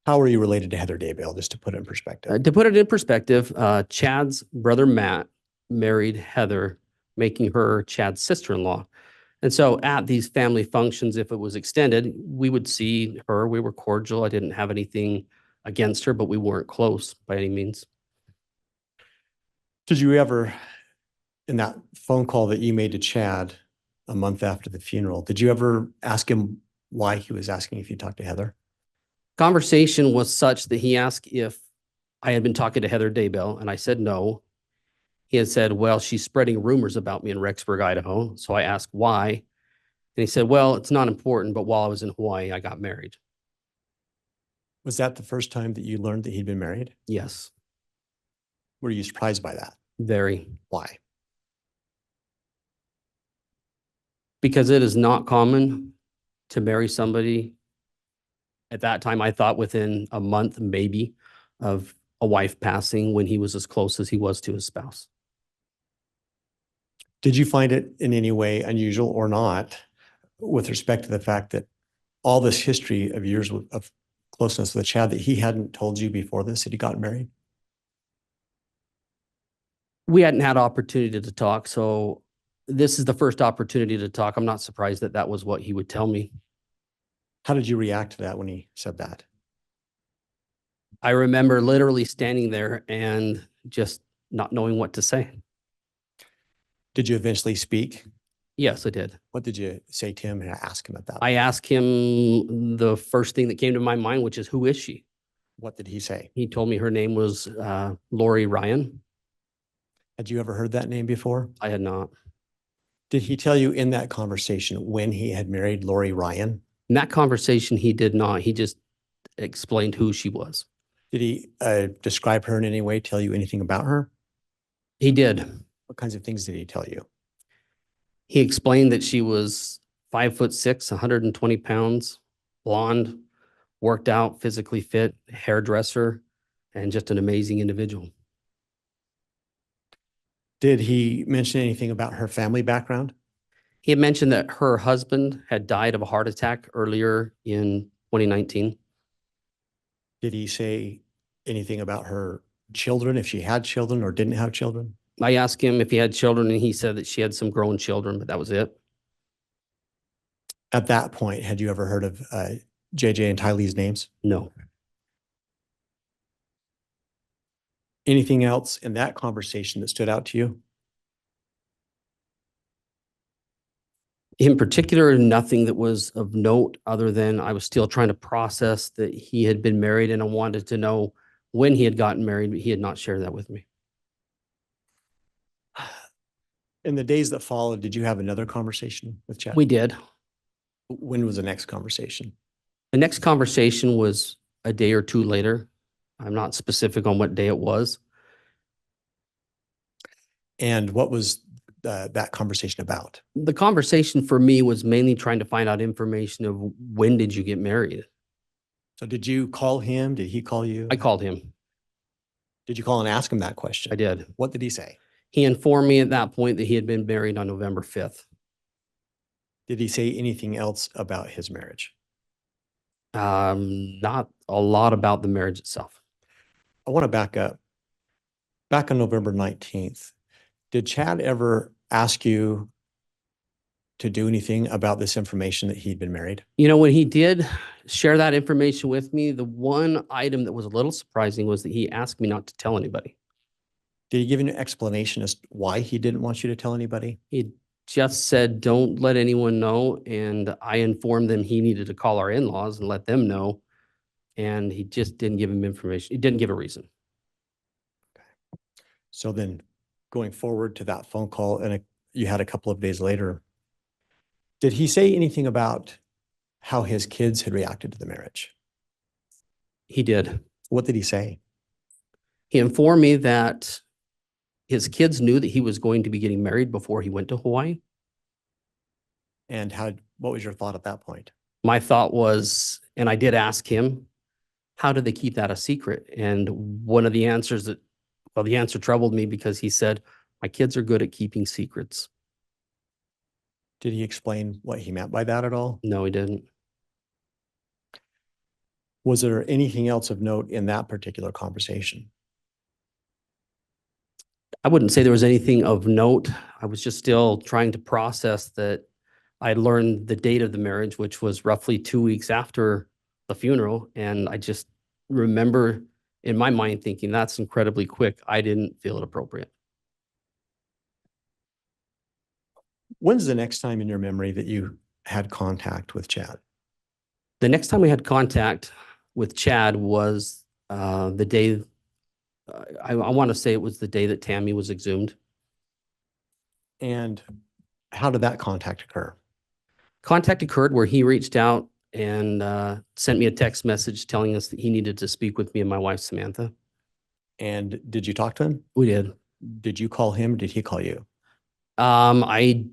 [SPEAKER 2] How are you related to Heather Daybell, just to put it in perspective?
[SPEAKER 1] to put it in perspective, Chad's brother Matt married Heather, making her Chad's sister-in-law. And so at these family functions, if it was extended, we would see her. We were cordial. I didn't have anything against her, but we weren't close by any means.
[SPEAKER 2] Did you ever, in that phone call that you made to Chad a month after the funeral, did you ever ask him why he was asking if you talked to Heather?
[SPEAKER 1] Conversation was such that he asked if I had been talking to Heather Daybell, and I said no. He had said, well, she's spreading rumors about me in Rexburg, Idaho. So I asked why. And he said, well, it's not important, but while I was in Hawaii, I got married.
[SPEAKER 2] Was that the first time that you learned that he'd been married?
[SPEAKER 1] Yes,
[SPEAKER 2] Were you surprised by that?
[SPEAKER 1] very.
[SPEAKER 2] Why?
[SPEAKER 1] Because it is not common to marry somebody. At that time, I thought within a month, maybe, of a wife passing, when he was as close as he was to his spouse.
[SPEAKER 2] Did you find it in any way unusual or not with respect to the fact that all this history of years of closeness with Chad that he hadn't told you before this that he got married?
[SPEAKER 1] We hadn't had opportunity to talk, so this is the first opportunity to talk. I'm not surprised that that was what he would tell me.
[SPEAKER 2] How did you react to that when he said that?
[SPEAKER 1] I remember literally standing there and just not knowing what to say.
[SPEAKER 2] Did you eventually speak?
[SPEAKER 1] Yes, I did.
[SPEAKER 2] What did you say to him and ask him at that?
[SPEAKER 1] I asked him the first thing that came to my mind, which is, who is she?
[SPEAKER 2] What did he say?
[SPEAKER 1] He told me her name was Lori Ryan.
[SPEAKER 2] Had you ever heard that name before?
[SPEAKER 1] I had not.
[SPEAKER 2] Did he tell you in that conversation when he had married Lori Ryan?
[SPEAKER 1] In that conversation, he did not. He just explained who she was.
[SPEAKER 2] Did he describe her in any way, tell you anything about her?
[SPEAKER 1] He did.
[SPEAKER 2] What kinds of things did he tell you?
[SPEAKER 1] He explained that she was 5'6", 120 pounds, blonde, worked out, physically fit, hairdresser, and just an amazing individual.
[SPEAKER 2] Did he mention anything about her family background?
[SPEAKER 1] He had mentioned that her husband had died of a heart attack earlier in 2019.
[SPEAKER 2] Did he say anything about her children, if she had children or didn't have children?
[SPEAKER 1] I asked him if he had children, and he said that she had some grown children, but that was it.
[SPEAKER 2] At that point, had you ever heard of JJ and Tylee's names?
[SPEAKER 1] No.
[SPEAKER 2] Anything else in that conversation that stood out to you?
[SPEAKER 1] In particular, nothing that was of note other than I was still trying to process that he had been married, and I wanted to know when he had gotten married, but he had not shared that with me.
[SPEAKER 2] In the days that followed, did you have another conversation with Chad?
[SPEAKER 1] We did.
[SPEAKER 2] When was the next conversation?
[SPEAKER 1] The next conversation was a day or two later. I'm not specific on what day it was.
[SPEAKER 2] And what was that conversation about?
[SPEAKER 1] The conversation for me was mainly trying to find out information of when did you get married?
[SPEAKER 2] So did you call him? Did he call you?
[SPEAKER 1] I called him.
[SPEAKER 2] Did you call and ask him that question?
[SPEAKER 1] I did.
[SPEAKER 2] What did he say?
[SPEAKER 1] He informed me at that point that he had been married on November 5th.
[SPEAKER 2] Did he say anything else about his marriage?
[SPEAKER 1] Not a lot about the marriage itself.
[SPEAKER 2] I want to back up. Back on November 19th, did Chad ever ask you to do anything about this information that he'd been married?
[SPEAKER 1] You know, when he did share that information with me, the one item that was a little surprising was that he asked me not to tell anybody.
[SPEAKER 2] Did he give you an explanation as to why he didn't want you to tell anybody?
[SPEAKER 1] He just said, don't let anyone know. And I informed them he needed to call our in-laws and let them know. And he just didn't give him information. He didn't give a reason.
[SPEAKER 2] So then going forward to that phone call and you had a couple of days later, did he say anything about how his kids had reacted to the marriage?
[SPEAKER 1] He did.
[SPEAKER 2] What did he say?
[SPEAKER 1] He informed me that his kids knew that he was going to be getting married before he went to Hawaii.
[SPEAKER 2] And what was your thought at that point?
[SPEAKER 1] My thought was, and I did ask him, how did they keep that a secret? And one of the answers that, well, the answer troubled me because he said, my kids are good at keeping secrets.
[SPEAKER 2] Did he explain what he meant by that at all?
[SPEAKER 1] No, he didn't.
[SPEAKER 2] Was there anything else of note in that particular conversation?
[SPEAKER 1] I wouldn't say there was anything of note. I was just still trying to process that I learned the date of the marriage, which was roughly 2 weeks after the funeral. And I just remember in my mind thinking that's incredibly quick. I didn't feel it appropriate.
[SPEAKER 2] When's the next time in your memory that you had contact with Chad?
[SPEAKER 1] The next time we had contact with Chad was the day, I want to say it was the day that Tammy was exhumed.
[SPEAKER 2] And how did that contact occur?
[SPEAKER 1] Contact occurred where he reached out and sent me a text message telling us that he needed to speak with me and my wife, Samantha.
[SPEAKER 2] And did you talk to him?
[SPEAKER 1] We did.
[SPEAKER 2] Did you call him? Did he call you?
[SPEAKER 1] I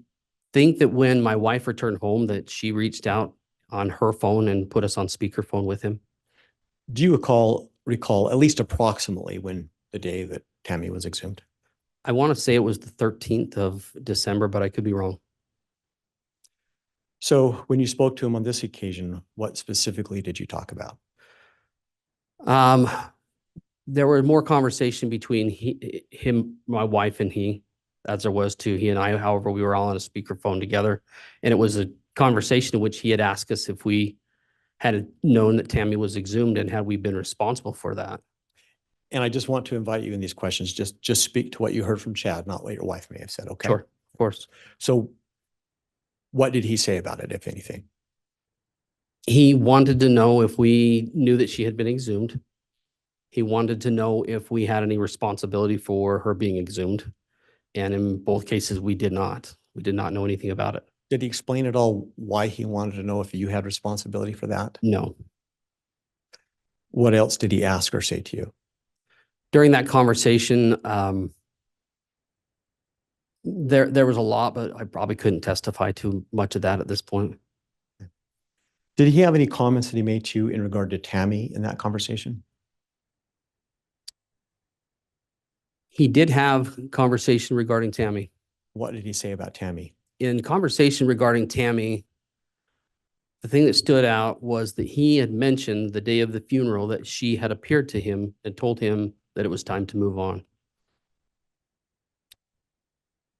[SPEAKER 1] think that when my wife returned home that she reached out on her phone and put us on speakerphone with him.
[SPEAKER 2] Do you recall at least approximately when the day that Tammy was exhumed?
[SPEAKER 1] I want to say it was the 13th of December, but I could be wrong.
[SPEAKER 2] So when you spoke to him on this occasion, what specifically did you talk about?
[SPEAKER 1] There were more conversation between him, my wife, and he, as there was to he and I. However, we were all on a speakerphone together, and it was a conversation in which he had asked us if we had known that Tammy was exhumed and had we been responsible for that.
[SPEAKER 2] And I just want to invite you in these questions. Just speak to what you heard from Chad, not what your wife may have said. Okay.
[SPEAKER 1] Sure, of course.
[SPEAKER 2] So what did he say about it, if anything?
[SPEAKER 1] He wanted to know if we knew that she had been exhumed. He wanted to know if we had any responsibility for her being exhumed. And in both cases, we did not. We did not know anything about it.
[SPEAKER 2] Did he explain at all why he wanted to know if you had responsibility for that?
[SPEAKER 1] No.
[SPEAKER 2] What else did he ask or say to you?
[SPEAKER 1] During that conversation, there was a lot, but I probably couldn't testify to much of that at this point.
[SPEAKER 2] Did he have any comments that he made to you in regard to Tammy in that conversation?
[SPEAKER 1] He did have conversation regarding Tammy.
[SPEAKER 2] What did he say about Tammy?
[SPEAKER 1] In conversation regarding Tammy, the thing that stood out was that he had mentioned the day of the funeral that she had appeared to him and told him that it was time to move on.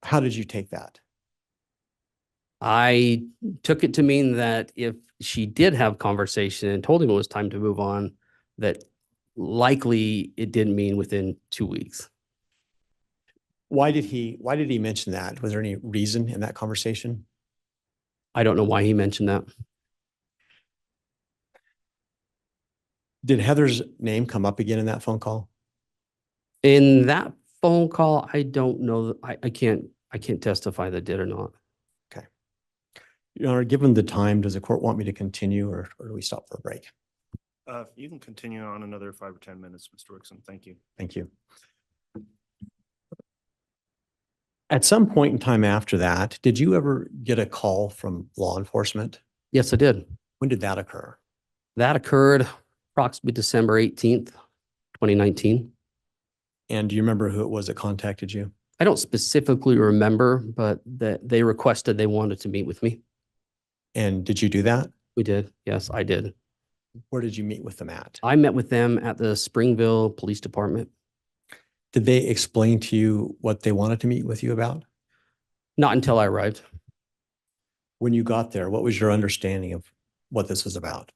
[SPEAKER 2] How did you take that?
[SPEAKER 1] I took it to mean that if she did have conversation and told him it was time to move on, that likely it didn't mean within 2 weeks.
[SPEAKER 2] Why did he mention that? Was there any reason in that conversation?
[SPEAKER 1] I don't know why he mentioned that.
[SPEAKER 2] Did Heather's name come up again in that phone call?
[SPEAKER 1] In that phone call, I don't know. I can't testify that did or not.
[SPEAKER 2] Your Honor, given the time, does the court want me to continue or do we stop for a break?
[SPEAKER 4] You can continue on another 5 or 10 minutes, Mr. Rickson. Thank you.
[SPEAKER 2] Thank you. At some point in time after that, did you ever get a call from law enforcement?
[SPEAKER 1] Yes, I did.
[SPEAKER 2] When did that occur?
[SPEAKER 1] That occurred approximately December 18th, 2019.
[SPEAKER 2] And do you remember who it was that contacted you?
[SPEAKER 1] I don't specifically remember, but that they requested they wanted to meet with me.
[SPEAKER 2] And did you do that?
[SPEAKER 1] We did. Yes, I did.
[SPEAKER 2] Where did you meet with them at?
[SPEAKER 1] I met with them at the Springville Police Department.
[SPEAKER 2] Did they explain to you what they wanted to meet with you about?
[SPEAKER 1] Not until I arrived.
[SPEAKER 2] When you got there, what was your understanding of what this was about?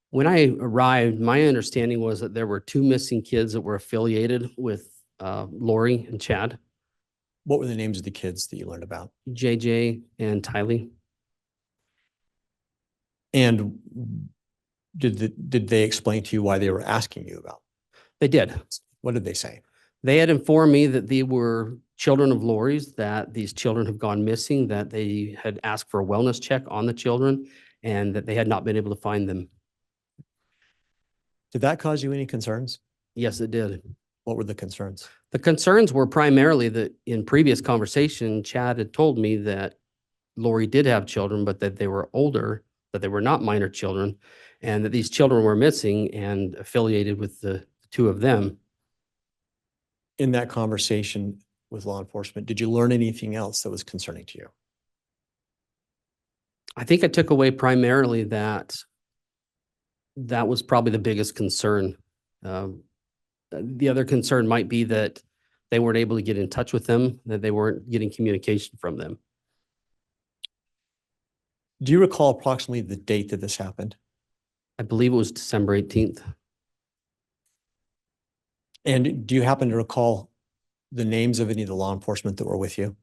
[SPEAKER 1] When I arrived, my understanding was that there were 2 missing kids that were affiliated with Lori and Chad,
[SPEAKER 2] What were the names of the kids that you learned about?
[SPEAKER 1] JJ and Tylee.
[SPEAKER 2] And did they explain to you why they were asking you about?
[SPEAKER 1] They did.
[SPEAKER 2] What did they say?
[SPEAKER 1] They had informed me that they were children of Lori's, that these children have gone missing, that they had asked for a wellness check on the children, and that they had not been able to find them.
[SPEAKER 2] Did that cause you any concerns?
[SPEAKER 1] Yes, it did.
[SPEAKER 2] What were the concerns?
[SPEAKER 1] The concerns were primarily that in previous conversation, Chad had told me that Lori did have children, but that they were older, that they were not minor children, and that these children were missing and affiliated with the 2 of them.
[SPEAKER 2] In that conversation with law enforcement, did you learn anything else that was concerning to you?
[SPEAKER 1] I think I took away primarily that that was probably the biggest concern. The other concern might be that they weren't able to get in touch with them, that they weren't getting communication from them.
[SPEAKER 2] Do you recall approximately the date that this happened?
[SPEAKER 1] I believe it was December 18th.
[SPEAKER 2] And do you happen to recall the names of any of the law enforcement that were with you?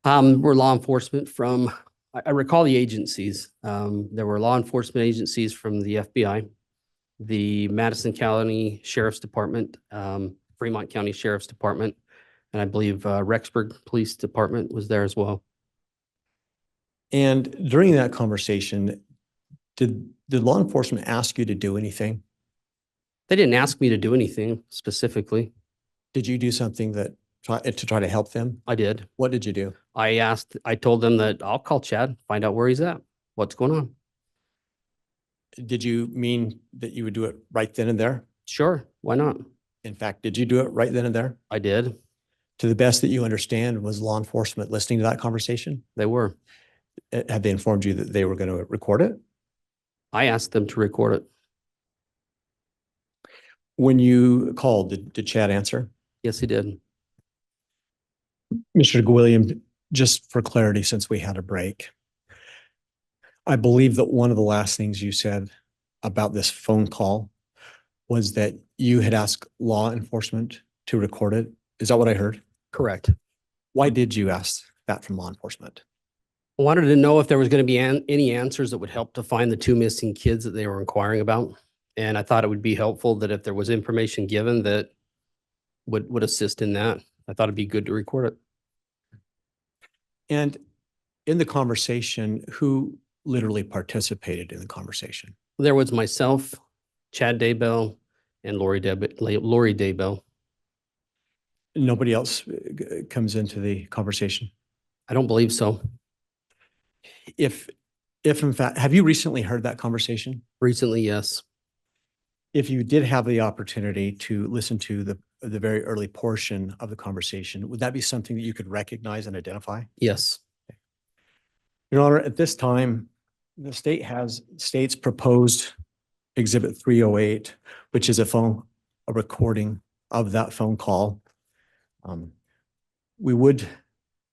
[SPEAKER 1] We're law enforcement from, I recall the agencies. There were law enforcement agencies from the FBI, the Madison County Sheriff's Department, Fremont County Sheriff's Department, and I believe Rexburg Police Department was there as well.
[SPEAKER 2] And during that conversation, did law enforcement ask you to do anything?
[SPEAKER 1] They didn't ask me to do anything specifically.
[SPEAKER 2] Did you do something to try to help them?
[SPEAKER 1] I did.
[SPEAKER 2] What did you do?
[SPEAKER 1] I told them that I'll call Chad, find out where he's at, what's going on.
[SPEAKER 2] Did you mean that you would do it right then and there?
[SPEAKER 1] Sure, why not?
[SPEAKER 2] In fact, did you do it right then and there?
[SPEAKER 1] I did.
[SPEAKER 2] To the best that you understand, was law enforcement listening to that conversation?
[SPEAKER 1] They were.
[SPEAKER 2] Have they informed you that they were going to record it?
[SPEAKER 1] I asked them to record it.
[SPEAKER 2] When you called, did Chad answer?
[SPEAKER 1] Yes, he did.
[SPEAKER 2] Mr. Gwilliam, just for clarity, since we had a break, I believe that one of the last things you said about this phone call was that you had asked law enforcement to record it. Is that what I heard?
[SPEAKER 1] Correct.
[SPEAKER 2] Why did you ask that from law enforcement?
[SPEAKER 1] I wanted to know if there was going to be any answers that would help to find the 2 missing kids that they were inquiring about. And I thought it would be helpful that if there was information given that would assist in that. I thought it'd be good to record it.
[SPEAKER 2] And in the conversation, who literally participated in the conversation?
[SPEAKER 1] There was myself, Chad Daybell, and Lori Daybell.
[SPEAKER 2] Nobody else comes into the conversation?
[SPEAKER 1] I don't believe so.
[SPEAKER 2] If in fact, have you recently heard that conversation?
[SPEAKER 1] Recently, yes.
[SPEAKER 2] If you did have the opportunity to listen to the very early portion of the conversation. Would that be something that you could recognize and identify?
[SPEAKER 1] Yes.
[SPEAKER 2] Your Honor, at this time, the state's proposed Exhibit 308, which is a recording of that phone call. We would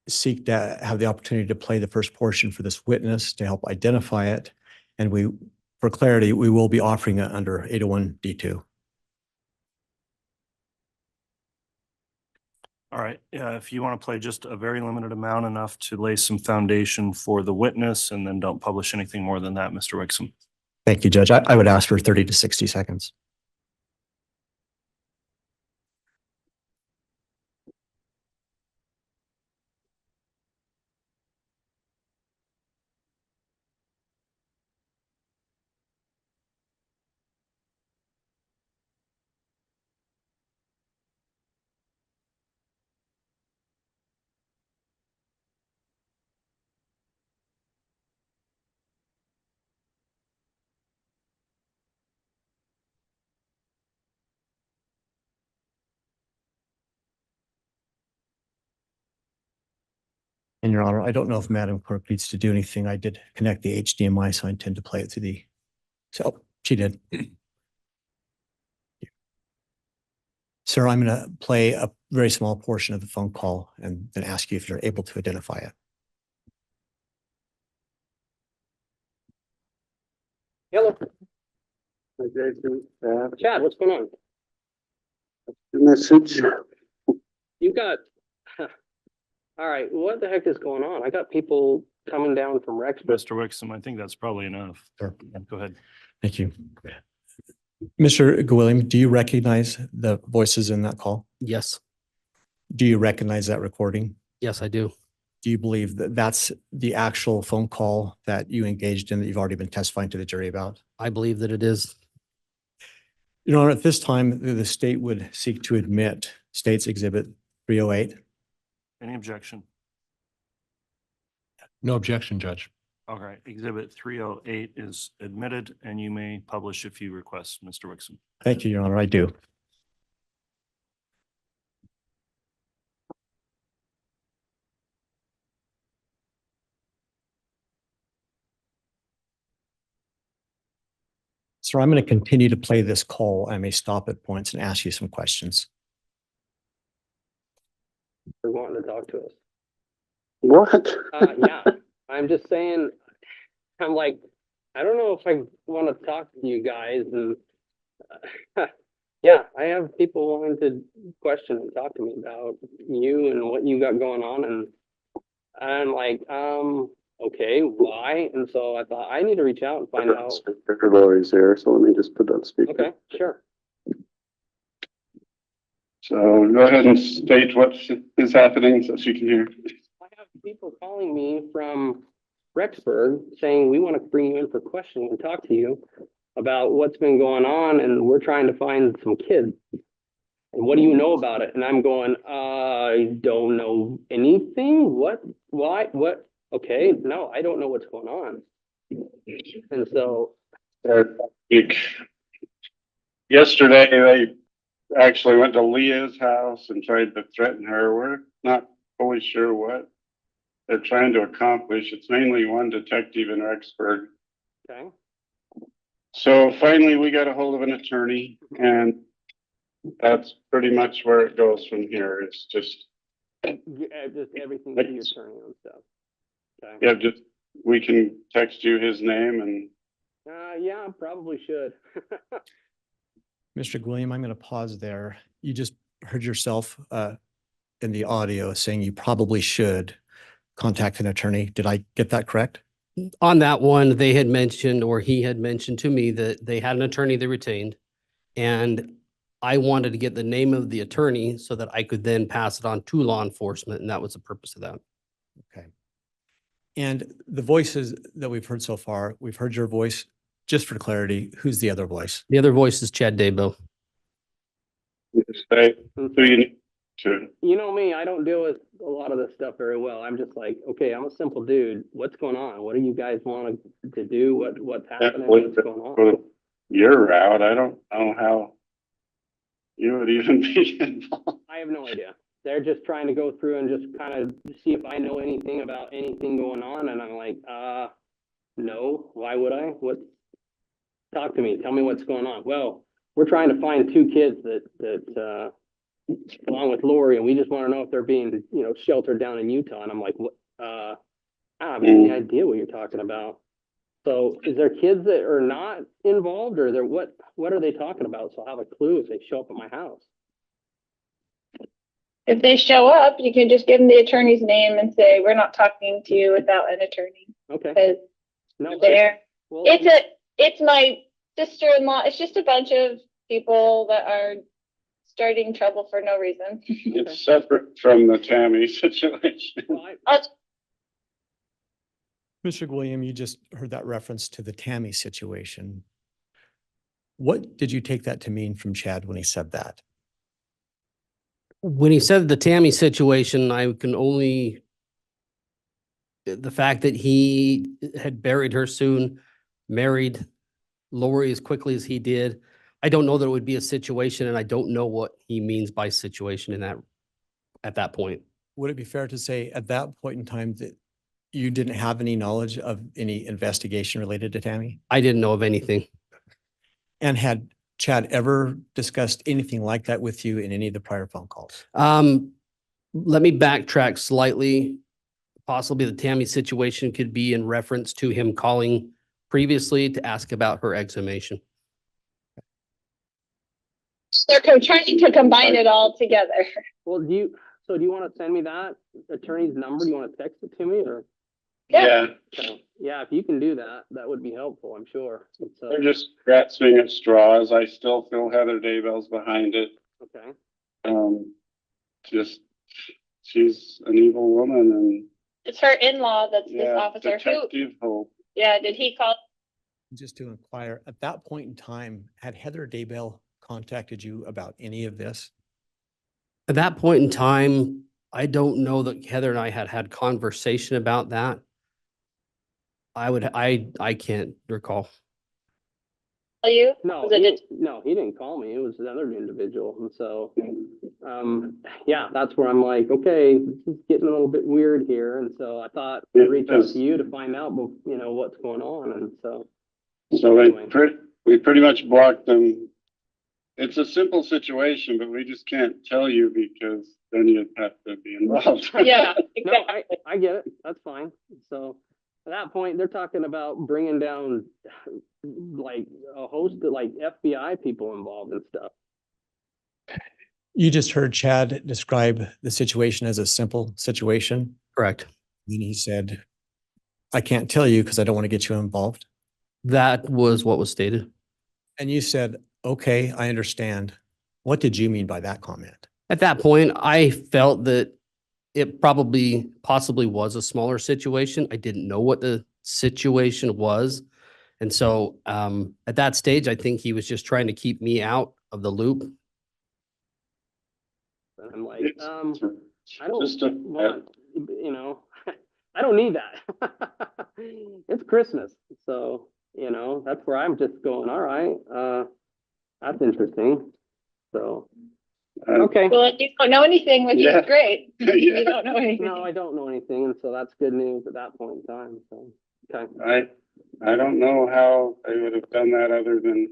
[SPEAKER 2] seek to have the opportunity to play the first portion for this witness to help identify it. And for clarity, we will be offering it under 801 D2.
[SPEAKER 4] All right, if you want to play just a very limited amount, enough to lay some foundation for the witness, and then don't publish anything more than that, Mr. Wixom.
[SPEAKER 2] Thank you, Judge. I would ask for 30 to 60 seconds. And Your Honor, I don't know if Madam Clerk needs to do anything. I did connect the HDMI, so I intend to play it through so she did. Sir, I'm going to play a very small portion of the phone call and then ask you if you're able to identify it.
[SPEAKER 5] Hello. Chad, what's going on?
[SPEAKER 6] Message.
[SPEAKER 5] You got, all right, what the heck is going on? I got people coming down from Rexburg.
[SPEAKER 4] Mr. Wixom, I think that's probably enough.
[SPEAKER 2] Sure.
[SPEAKER 4] Go ahead.
[SPEAKER 2] Thank you. Mr. Gwilliam, do you recognize the voices in that call?
[SPEAKER 1] Yes.
[SPEAKER 2] Do you recognize that recording?
[SPEAKER 1] Yes, I do.
[SPEAKER 2] Do you believe that that's the actual phone call that you engaged in that you've already been testifying to the jury about?
[SPEAKER 1] I believe that it is.
[SPEAKER 2] Your Honor, at this time, the state would seek to admit State's Exhibit 308.
[SPEAKER 4] Any objection?
[SPEAKER 3] No objection, Judge.
[SPEAKER 4] All right, Exhibit 308 is admitted, and you may publish if you request, Mr. Wixom.
[SPEAKER 2] Thank you, Your Honor, I do. Sir, I'm going to continue to play this call. I may stop at points and ask you some questions.
[SPEAKER 5] They're wanting to talk to us.
[SPEAKER 6] What?
[SPEAKER 5] Yeah, I'm just saying, I'm like, I don't know if I want to talk to you guys and yeah, I have people wanting to question and talk to me about you and what you got going on, and I'm like, okay, why? And so I thought I need to reach out and find out.
[SPEAKER 6] Lori's there, so let me just put that speaker.
[SPEAKER 5] Okay, sure.
[SPEAKER 6] So go ahead and state what is happening so she can hear.
[SPEAKER 5] I have people calling me from Rexburg saying, we want to bring you in for questioning and talk to you about what's been going on, and we're trying to find some kids. And what do you know about it? And I'm going, I don't know anything. What? Why? What? Okay, no, I don't know what's going on. And so,
[SPEAKER 6] Yesterday, they actually went to Leah's house and tried to threaten her. We're not fully sure what they're trying to accomplish. It's mainly one detective in Rexburg.
[SPEAKER 5] okay,
[SPEAKER 6] So finally, we got a hold of an attorney, and that's pretty much where it goes from here. It's just,
[SPEAKER 5] just everything to the attorney and stuff. Okay.
[SPEAKER 6] yeah, just, we can text you his name and
[SPEAKER 5] Yeah, probably should.
[SPEAKER 2] Mr. Gwilliam, I'm going to pause there. You just heard yourself in the audio saying you probably should contact an attorney. Did I get that correct?
[SPEAKER 1] On that one, they had mentioned, or he had mentioned to me that they had an attorney they retained. And I wanted to get the name of the attorney so that I could then pass it on to law enforcement. And that was the purpose of that.
[SPEAKER 2] Okay. And the voices that we've heard so far, we've heard your voice. Just for clarity, who's the other voice?
[SPEAKER 1] The other voice is Chad Daybell.
[SPEAKER 6] say who you need to.
[SPEAKER 5] You know me, I don't deal with a lot of this stuff very well. I'm just like, okay, I'm a simple dude. What's going on? What do you guys want to do? What's happening? What's going on?
[SPEAKER 6] Your route. I don't know how. you would even be involved.
[SPEAKER 5] I have no idea. They're just trying to go through and just kind of see if I know anything about anything going on, and I'm like, no, why would I? What? Talk to me, tell me what's going on. Well, we're trying to find two kids that along with Lori, and we just want to know if they're being, sheltered down in Utah, and I'm like, what, I don't have any idea what you're talking about. So is there kids that are not involved, or what are they talking about? So I'll have a clue if they show up at my house.
[SPEAKER 7] If they show up, you can just give them the attorney's name and say, we're not talking to you without an attorney.
[SPEAKER 5] Okay.
[SPEAKER 7] Because
[SPEAKER 5] No,
[SPEAKER 7] they're,
[SPEAKER 5] well,
[SPEAKER 7] it's my sister-in-law. It's just a bunch of people that are starting trouble for no reason.
[SPEAKER 6] It's separate from the Tammy situation.
[SPEAKER 5] well,
[SPEAKER 2] Mr. Gwilliam, you just heard that reference to the Tammy situation. What did you take that to mean from Chad when he said that?
[SPEAKER 1] When he said the Tammy situation, I can only, the fact that he had buried her soon, married Lori as quickly as he did. I don't know that it would be a situation, and I don't know what he means by situation at that point.
[SPEAKER 2] Would it be fair to say at that point in time that you didn't have any knowledge of any investigation related to Tammy?
[SPEAKER 1] I didn't know of anything.
[SPEAKER 2] And had Chad ever discussed anything like that with you in any of the prior phone calls?
[SPEAKER 1] Let me backtrack slightly. Possibly the Tammy situation could be in reference to him calling previously to ask about her exhumation.
[SPEAKER 7] They're trying to combine it all together.
[SPEAKER 5] well, do you want to send me that attorney's number? Do you want to text it to me, or?
[SPEAKER 7] Yeah.
[SPEAKER 5] Yeah, if you can do that, that would be helpful, I'm sure. So,
[SPEAKER 6] They're just grasping at straws. I still feel Heather Daybell's behind it.
[SPEAKER 5] okay.
[SPEAKER 6] Just, she's an evil woman and
[SPEAKER 7] It's her in-law that's this
[SPEAKER 6] yeah,
[SPEAKER 7] officer. Who,
[SPEAKER 6] Detective Hope.
[SPEAKER 7] yeah, did he call?
[SPEAKER 2] Just to inquire, at that point in time, had Heather Daybell contacted you about any of this?
[SPEAKER 1] At that point in time, I don't know that Heather and I had conversation about that. I can't recall.
[SPEAKER 7] You?
[SPEAKER 5] No,
[SPEAKER 7] Was it
[SPEAKER 5] he didn't call me. It was another individual. And so, yeah, that's where I'm like, okay, this is getting a little bit weird here. And so I thought I'd reach out to you to find out, what's going on. And so.
[SPEAKER 6] So
[SPEAKER 5] Anyway.
[SPEAKER 6] we pretty much blocked them. It's a simple situation, but we just can't tell you because then you'd have to be involved.
[SPEAKER 7] Yeah,
[SPEAKER 5] No,
[SPEAKER 7] exactly.
[SPEAKER 5] I get it. That's fine. So at that point, they're talking about bringing down like a host of like FBI people involved and stuff.
[SPEAKER 2] You just heard Chad describe the situation as a simple situation.
[SPEAKER 1] Correct.
[SPEAKER 2] Then he said, I can't tell you because I don't want to get you involved.
[SPEAKER 1] That was what was stated.
[SPEAKER 2] And you said, okay, I understand. What did you mean by that comment?
[SPEAKER 1] At that point, I felt that it possibly was a smaller situation. I didn't know what the situation was. And so at that stage, I think he was just trying to keep me out of the loop.
[SPEAKER 5] And I'm like,
[SPEAKER 6] It's
[SPEAKER 5] I don't
[SPEAKER 6] just a-
[SPEAKER 5] want, I don't need that. It's Christmas. So, that's where I'm just going, all right, that's interesting. So, okay.
[SPEAKER 7] Well, you don't know anything, which
[SPEAKER 6] Yeah.
[SPEAKER 7] is great.
[SPEAKER 6] Yeah.
[SPEAKER 7] You don't know anything.
[SPEAKER 5] No, I don't know anything. And so that's good news at that point in time. So, okay.
[SPEAKER 6] I don't know how they would have done that other than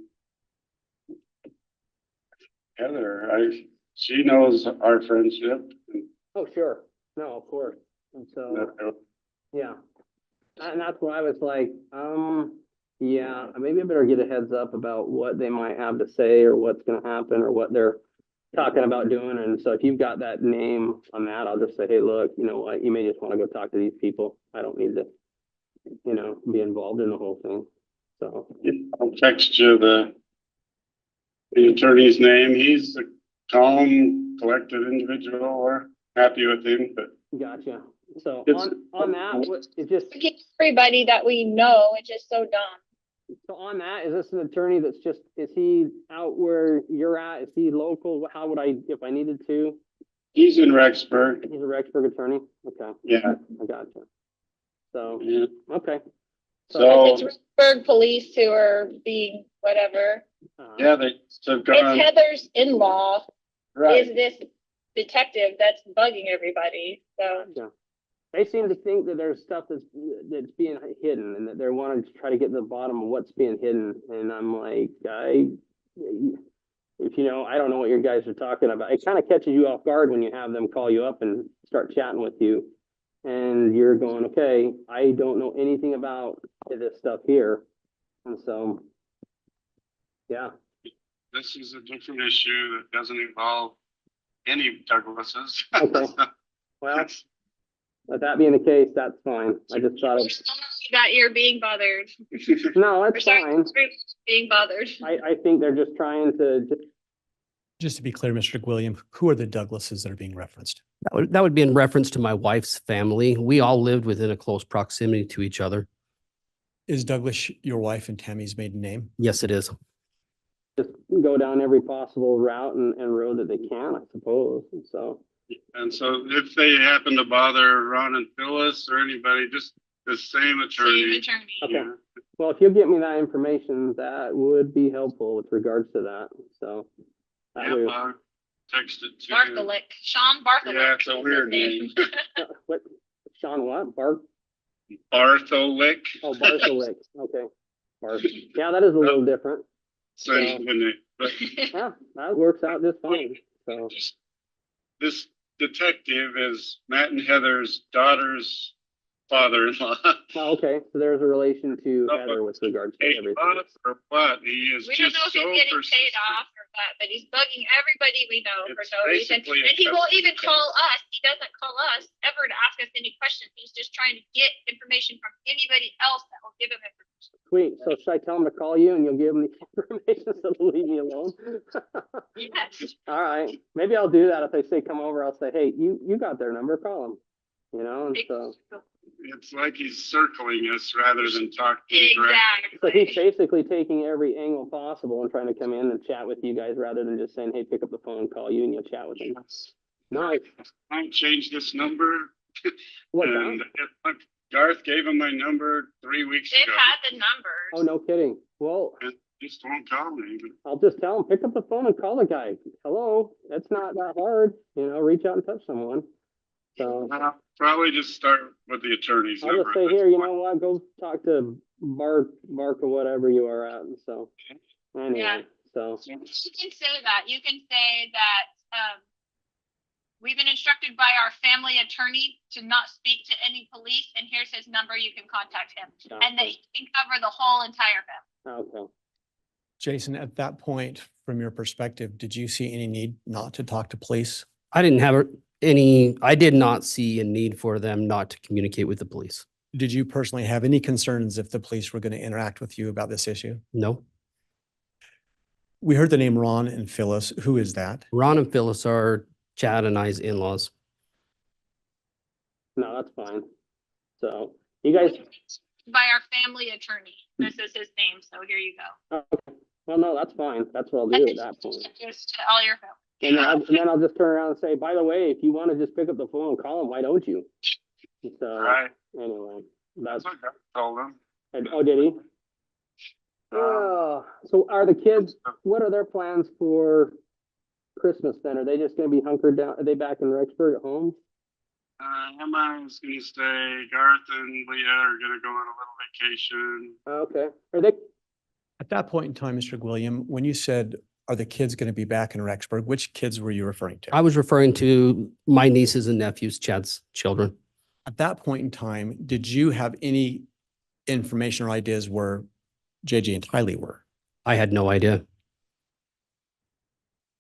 [SPEAKER 6] Heather. She knows our friendship.
[SPEAKER 5] Oh, sure. No, of course. And so, yeah. And that's where I was like, yeah, maybe I better get a heads up about what they might have to say or what's going to happen or what they're talking about doing. And so if you've got that name on that, I'll just say, hey, look, you know what, you may just want to go talk to these people. I don't need to, be involved in the whole thing. So,
[SPEAKER 6] I'll text you the attorney's name. He's a calm, collected individual. We're happy with him, but
[SPEAKER 5] gotcha. So
[SPEAKER 6] It's-
[SPEAKER 5] on that, it just,
[SPEAKER 7] We get everybody that we know, it's just so dumb.
[SPEAKER 5] so on that, is this an attorney that's just, is he out where you're at? Is he local? How would I, if I needed to?
[SPEAKER 6] he's in Rexburg.
[SPEAKER 5] He's a Rexburg attorney? Okay,
[SPEAKER 6] Yeah.
[SPEAKER 5] I gotcha. So,
[SPEAKER 6] Yeah.
[SPEAKER 5] okay.
[SPEAKER 6] So
[SPEAKER 7] It's Pittsburgh police who are being whatever.
[SPEAKER 6] Yeah, they have
[SPEAKER 7] It's
[SPEAKER 6] gone,
[SPEAKER 7] Heather's in-law is
[SPEAKER 6] right,
[SPEAKER 7] this detective that's bugging everybody, so.
[SPEAKER 5] Yeah. They seem to think that there's stuff that's being hidden and that they're wanting to try to get to the bottom of what's being hidden. And I'm like, if you know, I don't know what your guys are talking about. It kind of catches you off guard when you have them call you up and start chatting with you. And you're going, okay, I don't know anything about this stuff here. And so, yeah,
[SPEAKER 6] this is a different issue that doesn't involve any Douglases.
[SPEAKER 5] Okay. well, with that being the case, that's fine. I just thought,
[SPEAKER 7] We're sorry that you're being bothered.
[SPEAKER 5] no,
[SPEAKER 7] We're
[SPEAKER 5] that's
[SPEAKER 7] sorry
[SPEAKER 5] fine.
[SPEAKER 7] you're being bothered.
[SPEAKER 5] I think they're just trying to,
[SPEAKER 2] Just to be clear, Mr. Gwilliam, who are the Douglases that are being referenced?
[SPEAKER 1] That would be in reference to my wife's family. We all lived within a close proximity to each other.
[SPEAKER 2] Is Douglas your wife and Tammy's maiden name?
[SPEAKER 1] Yes, it is.
[SPEAKER 5] just go down every possible route and road that they can, I suppose. And so,
[SPEAKER 6] And so if they happen to bother Ron and Phyllis or anybody, just the same
[SPEAKER 7] Same
[SPEAKER 6] attorney.
[SPEAKER 7] attorney.
[SPEAKER 5] Okay.
[SPEAKER 6] Yeah.
[SPEAKER 5] well, if you'll get me that information, that would be helpful with regards to that. So. that
[SPEAKER 6] Yep,
[SPEAKER 5] way-
[SPEAKER 6] I'll text it to you.
[SPEAKER 7] Bartholic, Sean Bartholic.
[SPEAKER 6] Yeah, it's a
[SPEAKER 7] is his
[SPEAKER 6] weird name.
[SPEAKER 5] What, Sean what? Bart?
[SPEAKER 6] Bartholic.
[SPEAKER 5] Oh, Bartholic. Okay. Bart. Yeah, that is a little different.
[SPEAKER 6] Same name, but
[SPEAKER 5] Yeah, that works out just fine. So,
[SPEAKER 6] this detective is Matt and Heather's daughter's father-in-law.
[SPEAKER 5] oh, okay. So there's a relation to
[SPEAKER 6] Oh,
[SPEAKER 5] Heather with regards to
[SPEAKER 6] Hey,
[SPEAKER 5] everything.
[SPEAKER 6] or what? He is
[SPEAKER 7] We don't
[SPEAKER 6] just
[SPEAKER 7] know if
[SPEAKER 6] so
[SPEAKER 7] he's getting paid
[SPEAKER 6] persistent.
[SPEAKER 7] off or what, but he's bugging everybody we know for
[SPEAKER 6] It's
[SPEAKER 7] no reason.
[SPEAKER 6] basically a
[SPEAKER 7] And he won't even
[SPEAKER 6] custom-
[SPEAKER 7] call us. He doesn't call us ever to ask us any questions. He's just trying to get information from anybody else that will give him information.
[SPEAKER 5] Sweet. So should I tell him to call you and you'll give him the information so they'll leave me alone?
[SPEAKER 7] Yes.
[SPEAKER 5] All right. Maybe I'll do that. If they say come over, I'll say, hey, you got their number, call them. You know, and so
[SPEAKER 6] It's like he's circling us rather than talking directly.
[SPEAKER 5] so he's
[SPEAKER 7] Exactly.
[SPEAKER 5] basically taking every angle possible and trying to come in and chat with you guys rather than just saying, hey, pick up the phone, call you, and you'll chat with him. Nice.
[SPEAKER 6] I changed this number
[SPEAKER 5] What's
[SPEAKER 6] and
[SPEAKER 5] that?
[SPEAKER 6] Garth gave him my number 3 weeks
[SPEAKER 7] They've
[SPEAKER 6] ago.
[SPEAKER 7] had the numbers.
[SPEAKER 5] Oh, no kidding. Well,
[SPEAKER 6] It just won't call me.
[SPEAKER 5] I'll just tell him, pick up the phone and call the guy. Hello, it's not that hard, you know, reach out and touch someone. So
[SPEAKER 6] I'll probably just start with the attorney's
[SPEAKER 5] I'll
[SPEAKER 6] number.
[SPEAKER 5] just say, here, you know what, go talk to Mark or whatever you are at. And so, anyway,
[SPEAKER 7] Yeah.
[SPEAKER 5] so,
[SPEAKER 7] You can say that. You can say that, we've been instructed by our family attorney to not speak to any police, and here's his number. You can contact him. And that he can cover the whole entire family.
[SPEAKER 5] okay.
[SPEAKER 2] Jason, at that point, from your perspective, did you see any need not to talk to police?
[SPEAKER 1] I did not see a need for them not to communicate with the police.
[SPEAKER 2] Did you personally have any concerns if the police were going to interact with you about this issue?
[SPEAKER 1] No.
[SPEAKER 2] We heard the name Ron and Phyllis. Who is that?
[SPEAKER 1] Ron and Phyllis are Chad and I's in-laws.
[SPEAKER 5] No, that's fine. So, you guys,
[SPEAKER 7] By our family attorney. This is his name, so here you go.
[SPEAKER 5] well, no, that's fine. That's what I'll do at that point.
[SPEAKER 7] Just to all your family.
[SPEAKER 5] And then I'll just turn around and say, by the way, if you want to just pick up the phone and call him, why don't you? So,
[SPEAKER 6] Right.
[SPEAKER 5] anyway, that's,
[SPEAKER 6] That's what I told him.
[SPEAKER 5] oh, did he? Oh, so are the kids, what are their plans for Christmas then? Are they just gonna be hunkered down? Are they back in Rexburg at home?
[SPEAKER 6] Emma's gonna stay. Garth and Leah are gonna go on a little vacation.
[SPEAKER 5] Okay, are they,
[SPEAKER 2] At that point in time, Mr. Gwilliam, when you said, are the kids going to be back in Rexburg, which kids were you referring to?
[SPEAKER 1] I was referring to my nieces and nephews, Chad's children.
[SPEAKER 2] At that point in time, did you have any information or ideas where JJ and Tylee were?
[SPEAKER 1] I had no idea.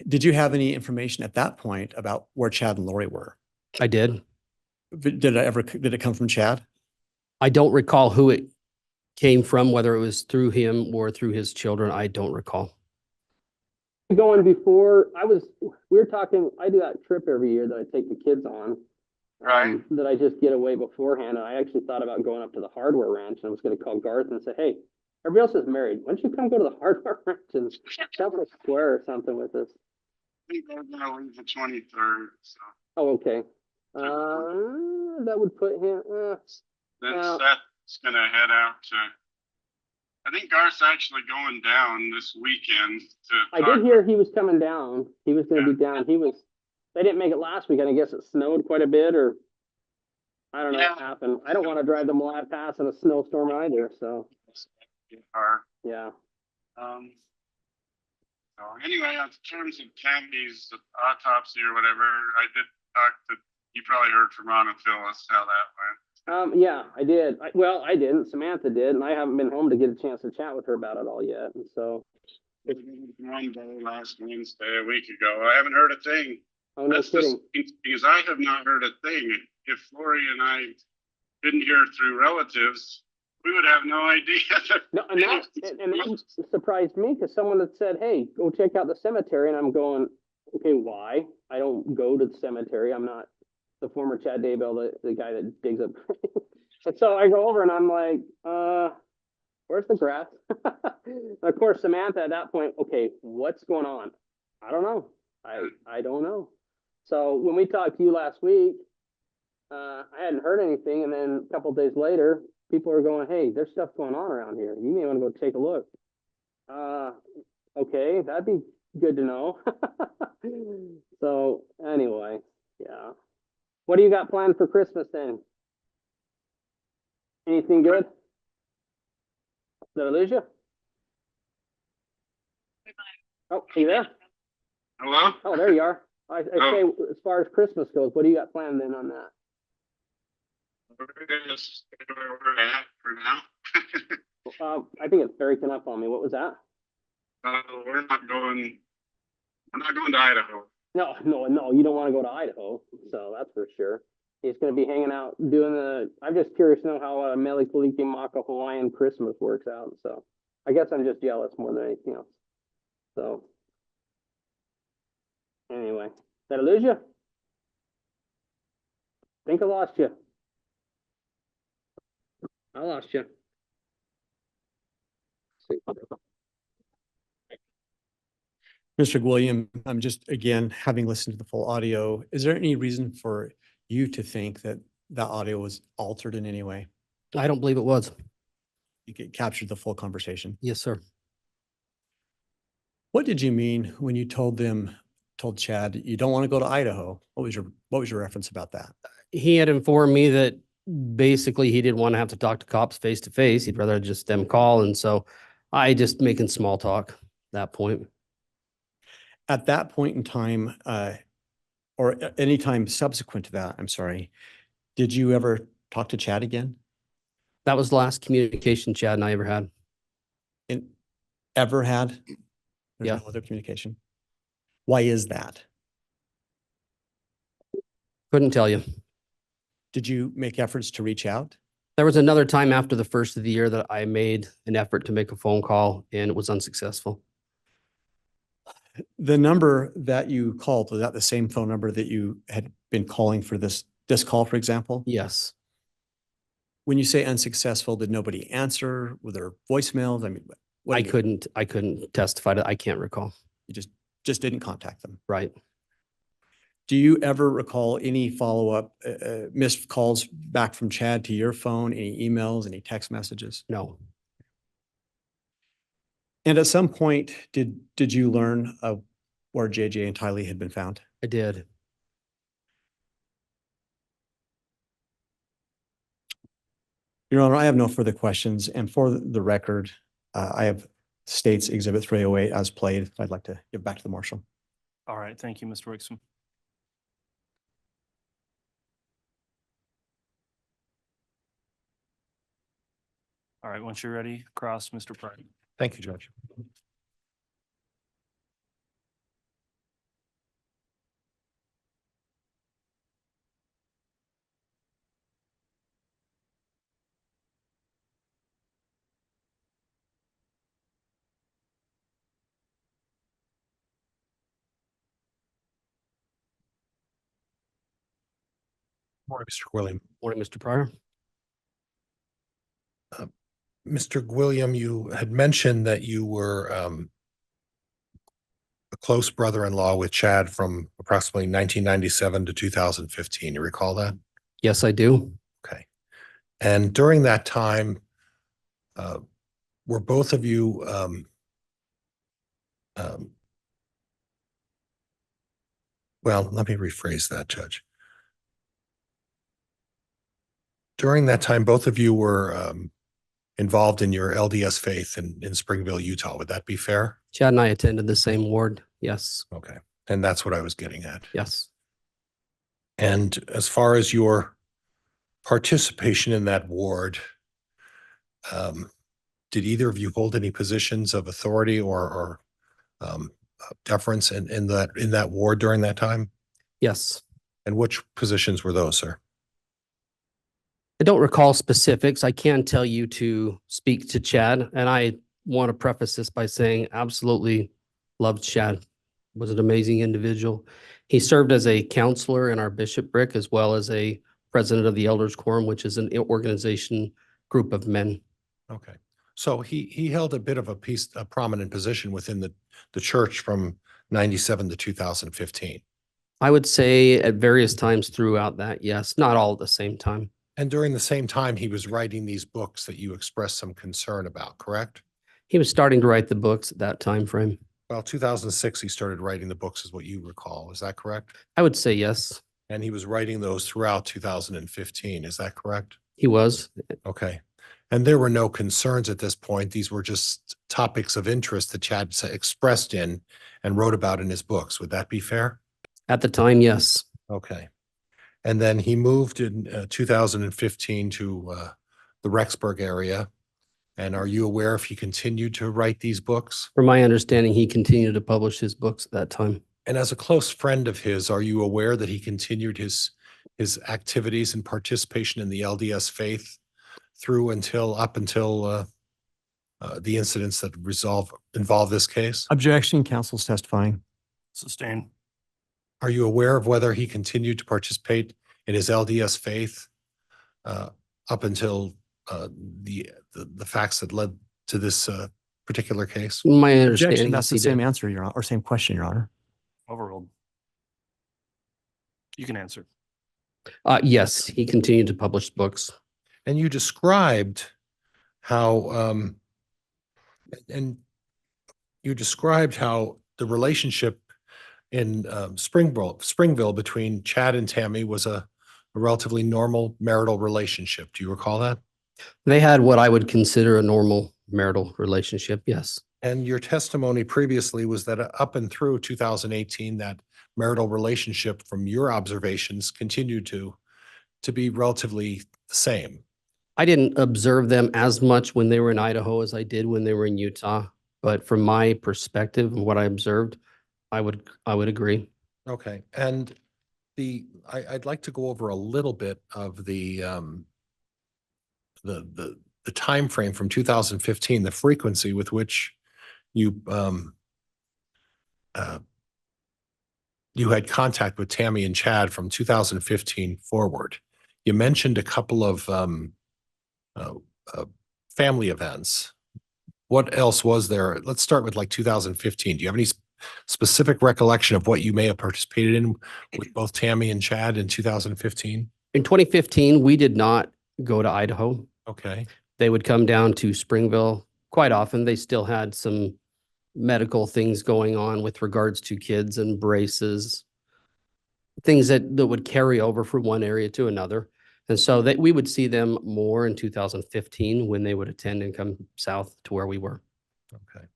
[SPEAKER 2] Did you have any information at that point about where Chad and Lori were?
[SPEAKER 1] I did.
[SPEAKER 2] Did it come from Chad?
[SPEAKER 1] I don't recall who it came from, whether it was through him or through his children. I don't recall.
[SPEAKER 5] going before, we were talking, I do that trip every year that I take the kids on.
[SPEAKER 6] Right.
[SPEAKER 5] That I just get away beforehand, and I actually thought about going up to the hardware ranch, and I was gonna call Garth and say, hey, everybody else is married, why don't you come go to the hardware ranch and have a square or something with us?
[SPEAKER 6] I think they're gonna leave the 23rd, so
[SPEAKER 5] Oh, okay. That would put him,
[SPEAKER 6] then
[SPEAKER 5] Well-
[SPEAKER 6] Seth's gonna head out to I think Garth's actually going down this weekend to.
[SPEAKER 5] I
[SPEAKER 6] talk
[SPEAKER 5] did hear he was coming down. He was gonna be down. They didn't make it last week, and I guess it snowed quite a bit, or I don't know what
[SPEAKER 6] Yeah.
[SPEAKER 5] happened. I don't want to drive the Moab Pass in a snowstorm either, so,
[SPEAKER 6] Or,
[SPEAKER 5] yeah.
[SPEAKER 6] so anyway, in terms of Tammy's autopsy or whatever, I did talk to, you probably heard from Ron and Phyllis how that went.
[SPEAKER 5] Yeah, I did. Well, I didn't. Samantha did, and I haven't been home to get a chance to chat with her about it all yet, and so.
[SPEAKER 6] One day last Wednesday, a week ago, I haven't heard a thing.
[SPEAKER 5] Oh, no
[SPEAKER 6] That's the
[SPEAKER 5] kidding.
[SPEAKER 6] thing, because I have not heard a thing. If Lori and I didn't hear through relatives, we would have no idea.
[SPEAKER 5] No, and that surprised me, because someone had said, hey, go check out the cemetery, and I'm going, okay, why? I don't go to the cemetery. I'm not the former Chad Daybell, the guy that digs up. And so I go over and I'm like, where's the grass? Of course, Samantha at that point, okay, what's going on? I don't know. I don't know. So when we talked to you last week, I hadn't heard anything, and then a couple of days later, people are going, hey, there's stuff going on around here. You may want to go take a look. Okay, that'd be good to know. So anyway, yeah. What do you got planned for Christmas then? Anything good? Did I lose you? Oh, are you there?
[SPEAKER 6] Hello?
[SPEAKER 5] Oh, there you are. I say, as far as Christmas goes, what do you got planned then on that?
[SPEAKER 6] We're gonna stay where we're at for now.
[SPEAKER 5] I think it's breaking up on me. What was that?
[SPEAKER 6] We're not going to Idaho.
[SPEAKER 5] No, you don't want to go to Idaho, so that's for sure. He's going to be hanging out doing I'm just curious to know how a Mele Kalikimaka Hawaiian Christmas works out. So I guess I'm just jealous more than anything else. So anyway, did I lose you? Think I lost you. I lost you.
[SPEAKER 2] Mr. Gwilliam, I'm just, again, having listened to the full audio, is there any reason for you to think that that audio was altered in any way?
[SPEAKER 1] I don't believe it was.
[SPEAKER 2] You captured the full conversation.
[SPEAKER 1] Yes, sir.
[SPEAKER 2] What did you mean when you told Chad, you don't want to go to Idaho? What was your reference about that?
[SPEAKER 1] He had informed me that basically he didn't want to have to talk to cops face to face. He'd rather just them call. And so I just making small talk at that point.
[SPEAKER 2] At that point in time, or any time subsequent to that, I'm sorry, did you ever talk to Chad again?
[SPEAKER 1] That was the last communication Chad and I ever had.
[SPEAKER 2] Ever had? There's
[SPEAKER 1] Yeah.
[SPEAKER 2] no other communication. Why is that?
[SPEAKER 1] Couldn't tell you.
[SPEAKER 2] Did you make efforts to reach out?
[SPEAKER 1] There was another time after the first of the year that I made an effort to make a phone call and it was unsuccessful.
[SPEAKER 2] The number that you called, was that the same phone number that you had been calling for this call, for example?
[SPEAKER 1] Yes.
[SPEAKER 2] When you say unsuccessful, did nobody answer? Were there voicemails? I mean, what
[SPEAKER 1] I
[SPEAKER 2] do you mean?
[SPEAKER 1] couldn't testify to, I can't recall.
[SPEAKER 2] You just didn't contact them.
[SPEAKER 1] Right.
[SPEAKER 2] Do you ever recall any follow-up, missed calls back from Chad to your phone, any emails, any text messages?
[SPEAKER 1] No.
[SPEAKER 2] And at some point, did you learn where JJ and Tylee had been found?
[SPEAKER 1] I did.
[SPEAKER 2] Your Honor, I have no further questions. And for the record, I have State's Exhibit 308 as played. I'd like to give back to the marshal.
[SPEAKER 4] All right, thank you, Mr. Wixom. All right, once you're ready, cross Mr. Pride.
[SPEAKER 3] Thank you, Judge. Morning, Mr. Gwilliam.
[SPEAKER 1] Morning, Mr. Pryor.
[SPEAKER 3] Mr. Gwilliam, you had mentioned that you were a close brother-in-law with Chad from approximately 1997 to 2015. You recall that?
[SPEAKER 1] Yes, I do.
[SPEAKER 3] Okay. And during that time, were both of you, well, let me rephrase that, Judge. During that time, both of you were involved in your LDS faith in Springville, Utah. Would that be fair?
[SPEAKER 1] Chad and I attended the same ward. Yes,
[SPEAKER 3] Okay. And that's what I was getting at.
[SPEAKER 1] yes.
[SPEAKER 3] And as far as your participation in that ward, did either of you hold any positions of authority or deference in that ward during that time?
[SPEAKER 1] Yes.
[SPEAKER 3] And which positions were those, sir?
[SPEAKER 1] I don't recall specifics. I can tell you to speak to Chad, and I want to preface this by saying absolutely loved Chad. Was an amazing individual. He served as a counselor in our bishopric as well as a president of the Elders Quorum, which is an organization group of men.
[SPEAKER 3] Okay. So he held a bit of a prominent position within the church from 97 to 2015.
[SPEAKER 1] I would say at various times throughout that, yes, not all at the same time.
[SPEAKER 3] And during the same time, he was writing these books that you expressed some concern about, correct?
[SPEAKER 1] He was starting to write the books at that time frame.
[SPEAKER 3] Well, 2006, he started writing the books is what you recall. Is that correct?
[SPEAKER 1] I would say yes,
[SPEAKER 3] And he was writing those throughout 2015. Is that correct?
[SPEAKER 1] he was.
[SPEAKER 3] Okay. And there were no concerns at this point. These were just topics of interest that Chad expressed in and wrote about in his books. Would that be fair?
[SPEAKER 1] At the time, yes.
[SPEAKER 3] Okay. And then he moved in 2015 to the Rexburg area. And are you aware if he continued to write these books?
[SPEAKER 1] From my understanding, he continued to publish his books at that time.
[SPEAKER 3] And as a close friend of his, are you aware that he continued his activities and participation in the LDS faith up until the incidents that involve this case?
[SPEAKER 2] Objection, counsel's testifying.
[SPEAKER 4] Sustain.
[SPEAKER 3] Are you aware of whether he continued to participate in his LDS faith up until the facts that led to this particular case?
[SPEAKER 1] My
[SPEAKER 2] Objection,
[SPEAKER 1] understanding
[SPEAKER 2] that's
[SPEAKER 1] is
[SPEAKER 2] the
[SPEAKER 1] he
[SPEAKER 2] same
[SPEAKER 1] did.
[SPEAKER 2] answer, Your Honor, or same question, Your Honor.
[SPEAKER 4] Overruled. You can answer.
[SPEAKER 1] Yes, he continued to publish books.
[SPEAKER 3] And you described how the relationship in Springville between Chad and Tammy was a relatively normal marital relationship. Do you recall that?
[SPEAKER 1] They had what I would consider a normal marital relationship. Yes.
[SPEAKER 3] And your testimony previously was that up and through 2018, that marital relationship, from your observations, continued to be relatively the same.
[SPEAKER 1] I didn't observe them as much when they were in Idaho as I did when they were in Utah. But from my perspective and what I observed, I would agree.
[SPEAKER 3] Okay. And I'd like to go over a little bit of the time frame from 2015, the frequency with which you had contact with Tammy and Chad from 2015 forward. You mentioned a couple of family events. What else was there? Let's start with like 2015. Do you have any specific recollection of what you may have participated in with both Tammy and Chad in 2015?
[SPEAKER 1] In 2015, we did not go to Idaho.
[SPEAKER 3] Okay.
[SPEAKER 1] They would come down to Springville quite often. They still had some medical things going on with regards to kids and braces, things that would carry over from one area to another. And so that we would see them more in 2015 when they would attend and come south to where we were.
[SPEAKER 3] Okay.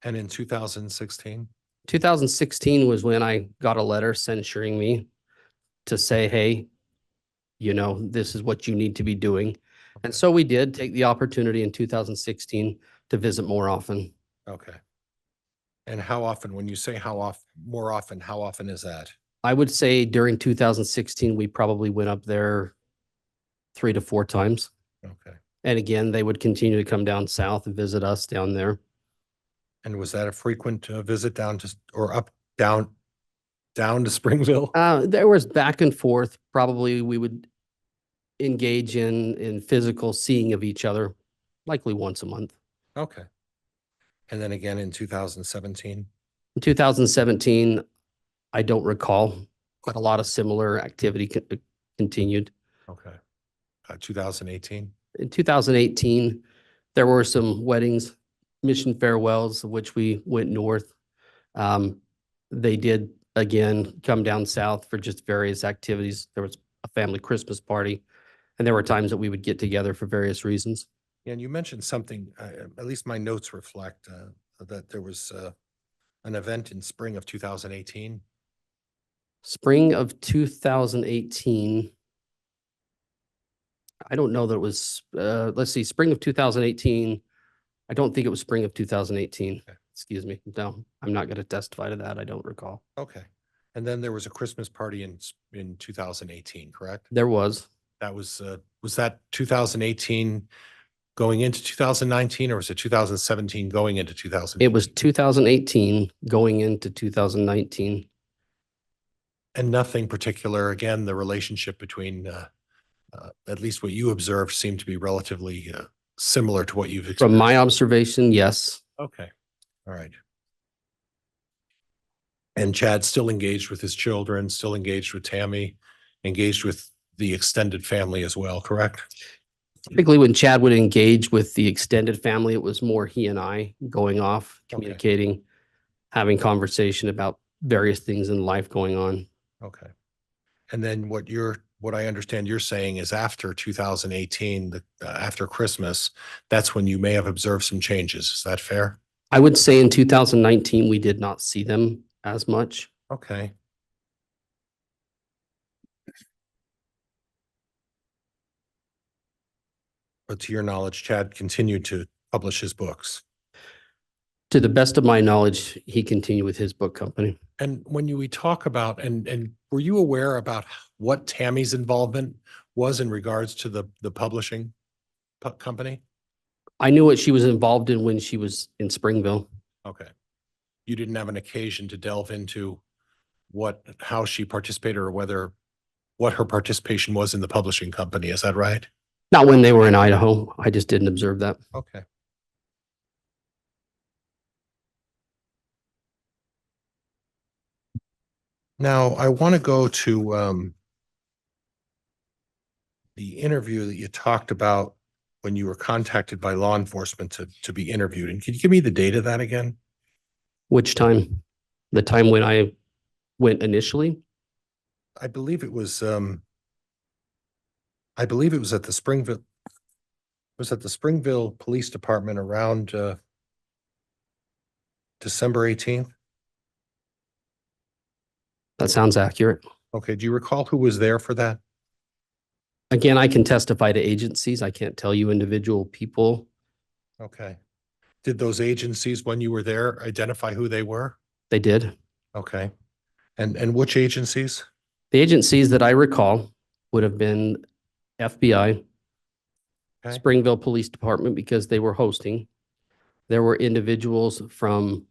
[SPEAKER 3] And in 2016?
[SPEAKER 1] 2016 was when I got a letter censuring me to say, hey, this is what you need to be doing. And
[SPEAKER 3] Okay.
[SPEAKER 1] so we did take the opportunity in 2016 to visit more often.
[SPEAKER 3] Okay. And how often, when you say more often, how often is that?
[SPEAKER 1] I would say during 2016, we probably went up there 3 to 4 times.
[SPEAKER 3] Okay.
[SPEAKER 1] And again, they would continue to come down south and visit us down there.
[SPEAKER 3] And was that a frequent visit down to Springville?
[SPEAKER 1] There was back and forth. Probably we would engage in physical seeing of each other, likely once a month.
[SPEAKER 3] Okay. And then again in 2017?
[SPEAKER 1] In 2017, I don't recall, but a lot of similar activity continued.
[SPEAKER 3] Okay. 2018?
[SPEAKER 1] In 2018, There were some weddings, mission farewells, of which we went north. They did again come down south for just various activities. There was a family Christmas party, and there were times that we would get together for various reasons.
[SPEAKER 3] And you mentioned something, at least my notes reflect that there was an event in spring of 2018.
[SPEAKER 1] Spring of 2018. I don't know that it was, let's see, spring of 2018. I don't think it was spring of 2018.
[SPEAKER 3] Okay.
[SPEAKER 1] Excuse me. No, I'm not going to testify to that. I don't recall.
[SPEAKER 3] Okay. And then there was a Christmas party in 2018, correct?
[SPEAKER 1] There was.
[SPEAKER 3] That was that 2018 going into 2019, or was it 2017 going into 2000?
[SPEAKER 1] It was 2018 going into 2019.
[SPEAKER 3] And nothing particular. Again, the relationship between, at least what you observed, seemed to be relatively similar to what you've experienced.
[SPEAKER 1] From my observation, yes.
[SPEAKER 3] Okay, all right. And Chad still engaged with his children, still engaged with Tammy, engaged with the extended family as well, correct?
[SPEAKER 1] Typically, when Chad would engage with the extended family, it was more he and I going off,
[SPEAKER 3] Okay.
[SPEAKER 1] communicating, having conversation about various things in life going on.
[SPEAKER 3] Okay. And then what I understand you're saying is after 2018, after Christmas, that's when you may have observed some changes. Is that fair?
[SPEAKER 1] I would say in 2019, we did not see them as much.
[SPEAKER 3] Okay. But to your knowledge, Chad continued to publish his books.
[SPEAKER 1] To the best of my knowledge, he continued with his book company.
[SPEAKER 3] And when we talk about, and were you aware about what Tammy's involvement was in regards to the publishing company?
[SPEAKER 1] I knew what she was involved in when she was in Springville.
[SPEAKER 3] Okay. You didn't have an occasion to delve into how she participated or what her participation was in the publishing company. Is that right?
[SPEAKER 1] Not when they were in Idaho. I just didn't observe that.
[SPEAKER 3] Okay. Now, I want to go to the interview that you talked about when you were contacted by law enforcement to be interviewed. And can you give me the date of that again?
[SPEAKER 1] Which time? The time when I went initially?
[SPEAKER 3] I believe it was at the Springville Police Department around December 18th.
[SPEAKER 1] That sounds accurate.
[SPEAKER 3] Okay. Do you recall who was there for that?
[SPEAKER 1] Again, I can testify to agencies. I can't tell you individual people.
[SPEAKER 3] Okay. Did those agencies, when you were there, identify who they were?
[SPEAKER 1] They did.
[SPEAKER 3] Okay. And which agencies?
[SPEAKER 1] The agencies that I recall would have been FBI,
[SPEAKER 3] Okay.
[SPEAKER 1] Springville Police Department, because they were hosting. There were individuals from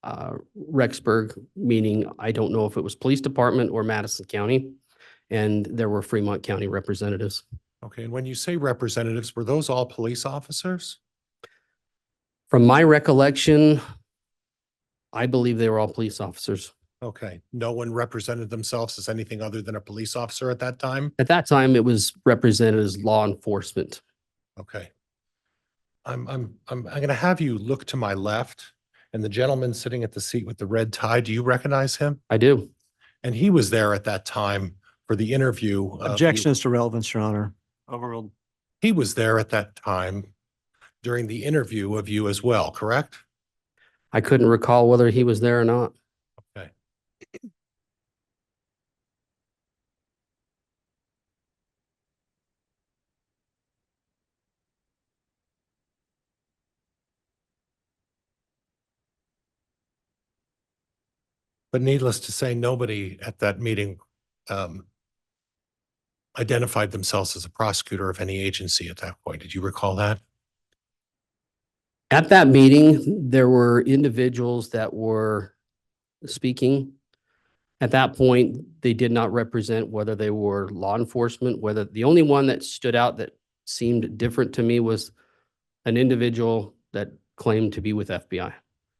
[SPEAKER 1] Rexburg, meaning I don't know if it was police department or Madison County. And there were Fremont County representatives.
[SPEAKER 3] Okay. And when you say representatives, were those all police officers?
[SPEAKER 1] From my recollection, I believe they were all police officers.
[SPEAKER 3] Okay. No one represented themselves as anything other than a police officer at that time?
[SPEAKER 1] At that time, it was represented as law enforcement.
[SPEAKER 3] Okay. I'm going to have you look to my left, and the gentleman sitting at the seat with the red tie, do you recognize him?
[SPEAKER 1] I do.
[SPEAKER 3] And he was there at that time for the interview. of you.
[SPEAKER 2] Objection is to relevance, Your Honor.
[SPEAKER 4] Overruled.
[SPEAKER 3] He was there at that time during the interview of you as well, correct?
[SPEAKER 1] I couldn't recall whether he was there or not.
[SPEAKER 3] Okay. But needless to say, nobody at that meeting identified themselves as a prosecutor of any agency at that point. Did you recall that?
[SPEAKER 1] At that meeting, there were individuals that were speaking. At that point, they did not represent whether they were law enforcement, whether the only one that stood out that seemed different to me was an individual that claimed to be with FBI.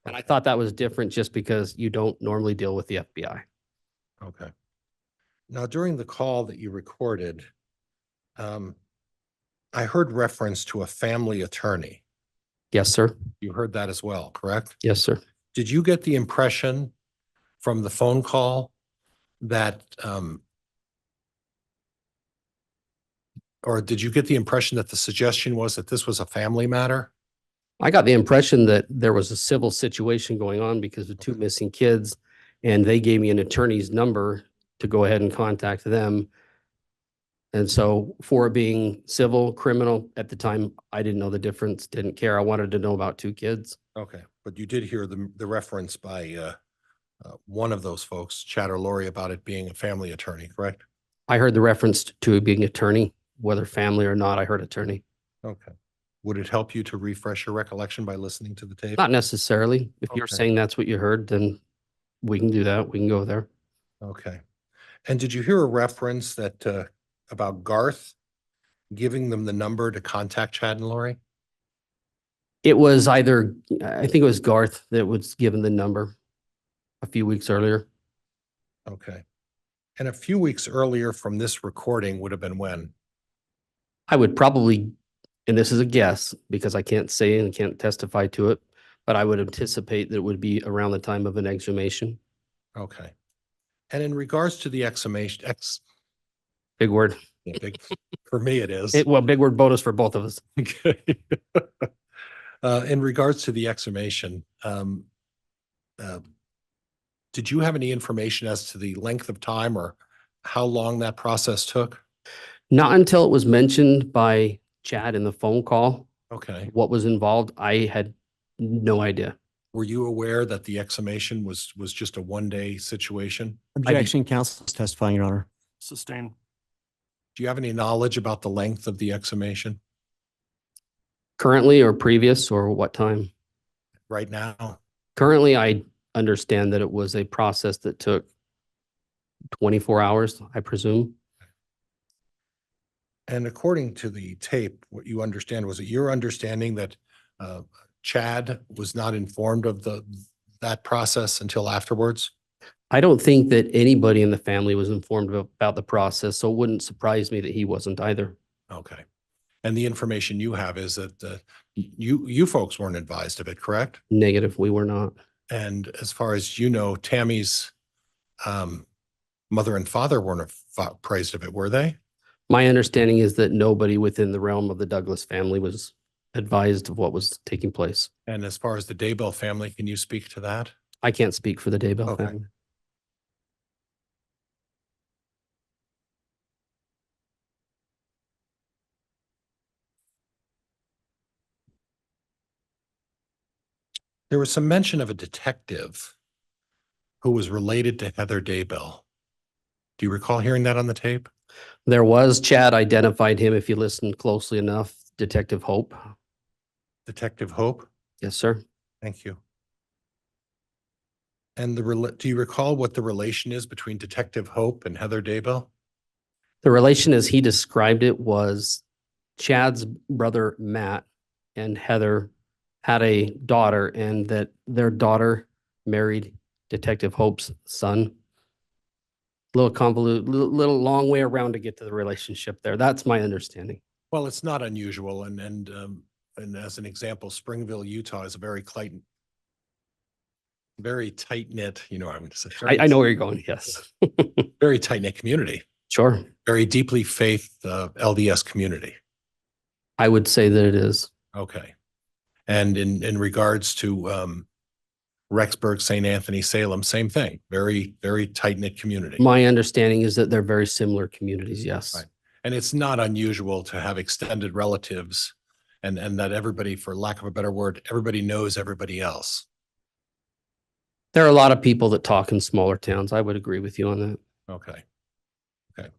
[SPEAKER 1] And I thought that was different just because you don't normally deal with the FBI.
[SPEAKER 3] Okay. Now, during the call that you recorded, I heard reference to a family attorney.
[SPEAKER 1] Yes, sir.
[SPEAKER 3] You heard that as well, correct?
[SPEAKER 1] Yes, sir.
[SPEAKER 3] Did you get the impression from the phone call that, or did you get the impression that the suggestion was that this was a family matter?
[SPEAKER 1] I got the impression that there was a civil situation going on because of two missing kids, and they gave me an attorney's number to go ahead and contact them. And so for it being civil, criminal, at the time, I didn't know the difference, didn't care. I wanted to know about two kids.
[SPEAKER 3] Okay, but you did hear the reference by one of those folks, Chad or Lori, about it being a family attorney, correct?
[SPEAKER 1] I heard the reference to being attorney, whether family or not, I heard attorney.
[SPEAKER 3] Okay. Would it help you to refresh your recollection by listening to the tape?
[SPEAKER 1] Not necessarily. If you're
[SPEAKER 3] Okay.
[SPEAKER 1] saying that's what you heard, then we can do that. We can go there.
[SPEAKER 3] Okay. And did you hear a reference that about Garth giving them the number to contact Chad and Lori?
[SPEAKER 1] It was either, I think it was Garth that was given the number a few weeks earlier.
[SPEAKER 3] Okay. And a few weeks earlier from this recording would have been when?
[SPEAKER 1] I would probably, and this is a guess because I can't say and can't testify to it, but I would anticipate that it would be around the time of an exhumation.
[SPEAKER 3] Okay. And in regards to the exhumation,
[SPEAKER 1] Big word.
[SPEAKER 3] for me it is.
[SPEAKER 1] Well, big word bonus for both of us.
[SPEAKER 3] Okay. In regards to the exhumation, did you have any information as to the length of time or how long that process took?
[SPEAKER 1] Not until it was mentioned by Chad in the phone call,
[SPEAKER 3] Okay.
[SPEAKER 1] what was involved, I had no idea.
[SPEAKER 3] Were you aware that the exhumation was just a one-day situation?
[SPEAKER 2] Objection, counsel is testifying, Your Honor.
[SPEAKER 4] Sustain.
[SPEAKER 3] Do you have any knowledge about the length of the exhumation
[SPEAKER 1] Currently or previous or what time?
[SPEAKER 3] right now?
[SPEAKER 1] Currently, I understand that it was a process that took 24 hours, I presume.
[SPEAKER 3] And according to the tape, what you understand, was it your understanding that Chad was not informed of that process until afterwards?
[SPEAKER 1] I don't think that anybody in the family was informed about the process, so it wouldn't surprise me that he wasn't either.
[SPEAKER 3] Okay. And the information you have is that you folks weren't advised of it, correct?
[SPEAKER 1] Negative, we were not.
[SPEAKER 3] And as far as you know, Tammy's mother and father weren't apprised of it, were they?
[SPEAKER 1] My understanding is that nobody within the realm of the Douglas family was advised of what was taking place.
[SPEAKER 3] And as far as the Daybell family, can you speak to that?
[SPEAKER 1] I can't speak for the Daybell
[SPEAKER 3] Okay.
[SPEAKER 1] family.
[SPEAKER 3] There was some mention of a detective who was related to Heather Daybell. Do you recall hearing that on the tape?
[SPEAKER 1] There was, Chad identified him, if you listened closely enough, Detective Hope.
[SPEAKER 3] Detective Hope?
[SPEAKER 1] Yes, sir.
[SPEAKER 3] Thank you. And do you recall what the relation is between Detective Hope and Heather Daybell?
[SPEAKER 1] The relation as he described it was Chad's brother, Matt, and Heather had a daughter, and that their daughter married Detective Hope's son. Little convoluted, little long way around to get to the relationship there. That's my understanding.
[SPEAKER 3] Well, it's not unusual, and as an example, Springville, Utah is a very tight knit. You know what I'm going to say.
[SPEAKER 1] I know where you're going. Yes.
[SPEAKER 3] Very tight knit community.
[SPEAKER 1] Sure.
[SPEAKER 3] Very deeply faith LDS community.
[SPEAKER 1] I would say that it is.
[SPEAKER 3] Okay. And in regards to Rexburg, St. Anthony, Salem, same thing. Very, very tight knit community.
[SPEAKER 1] My understanding is that they're very similar communities. Yes.
[SPEAKER 3] Right. And it's not unusual to have extended relatives and that everybody, for lack of a better word, everybody knows everybody else.
[SPEAKER 1] There are a lot of people that talk in smaller towns. I would agree with you on that.
[SPEAKER 3] Okay. Okay.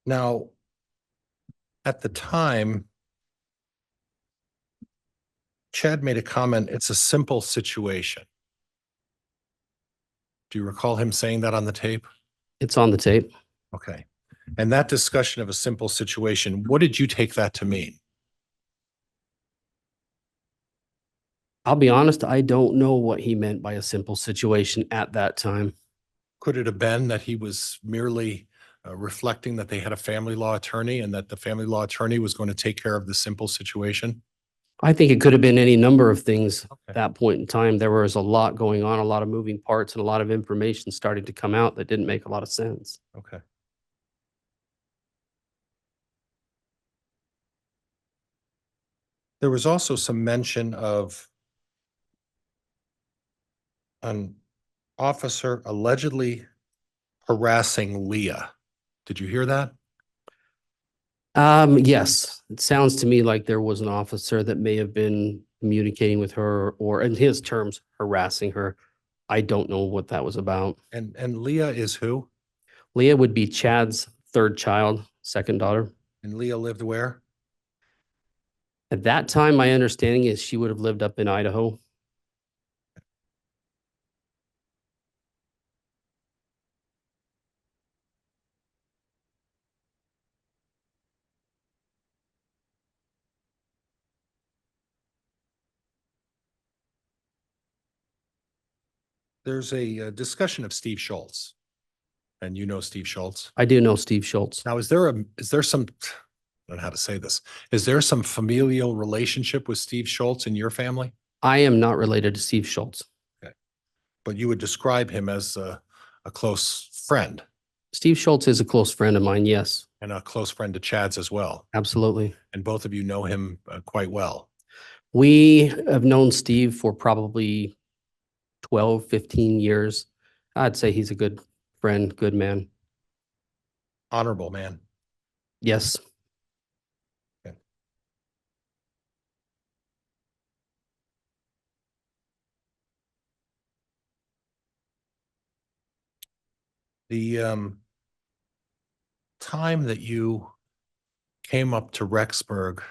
[SPEAKER 3] Now, at the time, Chad made a comment, it's a simple situation. Do you recall him saying that on the tape?
[SPEAKER 1] It's on the tape.
[SPEAKER 3] Okay. And that discussion of a simple situation, what did you take that to mean?
[SPEAKER 1] I'll be honest, I don't know what he meant by a simple situation at that time.
[SPEAKER 3] Could it have been that he was merely reflecting that they had a family law attorney and that the family law attorney was going to take care of the simple situation?
[SPEAKER 1] I think it could have been any number of things
[SPEAKER 3] Okay.
[SPEAKER 1] at that point in time. There was a lot going on, a lot of moving parts and a lot of information starting to come out that didn't make a lot of sense.
[SPEAKER 3] Okay. There was also some mention of an officer allegedly harassing Leah. Did you hear that?
[SPEAKER 1] Yes, it sounds to me like there was an officer that may have been communicating with her or in his terms, harassing her. I don't know what that was about.
[SPEAKER 3] And Leah is who?
[SPEAKER 1] Leah would be Chad's third child, second daughter.
[SPEAKER 3] And Leah lived where?
[SPEAKER 1] At that time, my understanding is she would have lived up in Idaho.
[SPEAKER 3] There's a discussion of Steve Schultz. And you know Steve Schultz.
[SPEAKER 1] I do know Steve Schultz.
[SPEAKER 3] Now, is there some, I don't know how to say this. Is there some familial relationship with Steve Schultz in your family?
[SPEAKER 1] I am not related to Steve Schultz.
[SPEAKER 3] But you would describe him as a close friend
[SPEAKER 1] Steve Schultz is a close friend of mine. Yes,
[SPEAKER 3] and a close friend to Chad's as well.
[SPEAKER 1] absolutely.
[SPEAKER 3] And both of you know him quite well.
[SPEAKER 1] We have known Steve for probably 12, 15 years. I'd say he's a good friend, good man.
[SPEAKER 3] Honorable man.
[SPEAKER 1] Yes.
[SPEAKER 3] The time that you came up to Rexburg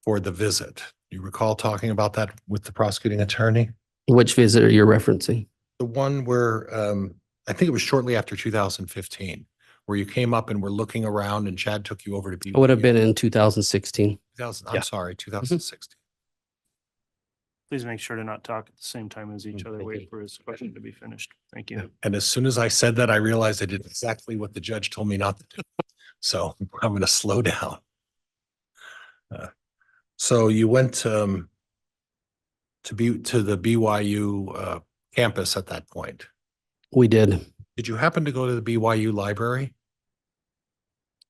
[SPEAKER 3] for the visit, you recall talking about that with the prosecuting attorney?
[SPEAKER 1] Which visit are you referencing?
[SPEAKER 3] The one where I think it was shortly after 2015, where you came up and were looking around and Chad took you over to be.
[SPEAKER 1] It would have been in 2016.
[SPEAKER 3] 2000,
[SPEAKER 1] Yeah.
[SPEAKER 3] I'm sorry, 2016.
[SPEAKER 4] Please make sure to not talk at the same time as each other.
[SPEAKER 1] Thank you.
[SPEAKER 4] Wait for his question to be finished. Thank you.
[SPEAKER 3] And as soon as I said that, I realized I did exactly what the judge told me not to do. So I'm going to slow down. So you went to the BYU campus at that point.
[SPEAKER 1] We did.
[SPEAKER 3] Did you happen to go to the BYU library?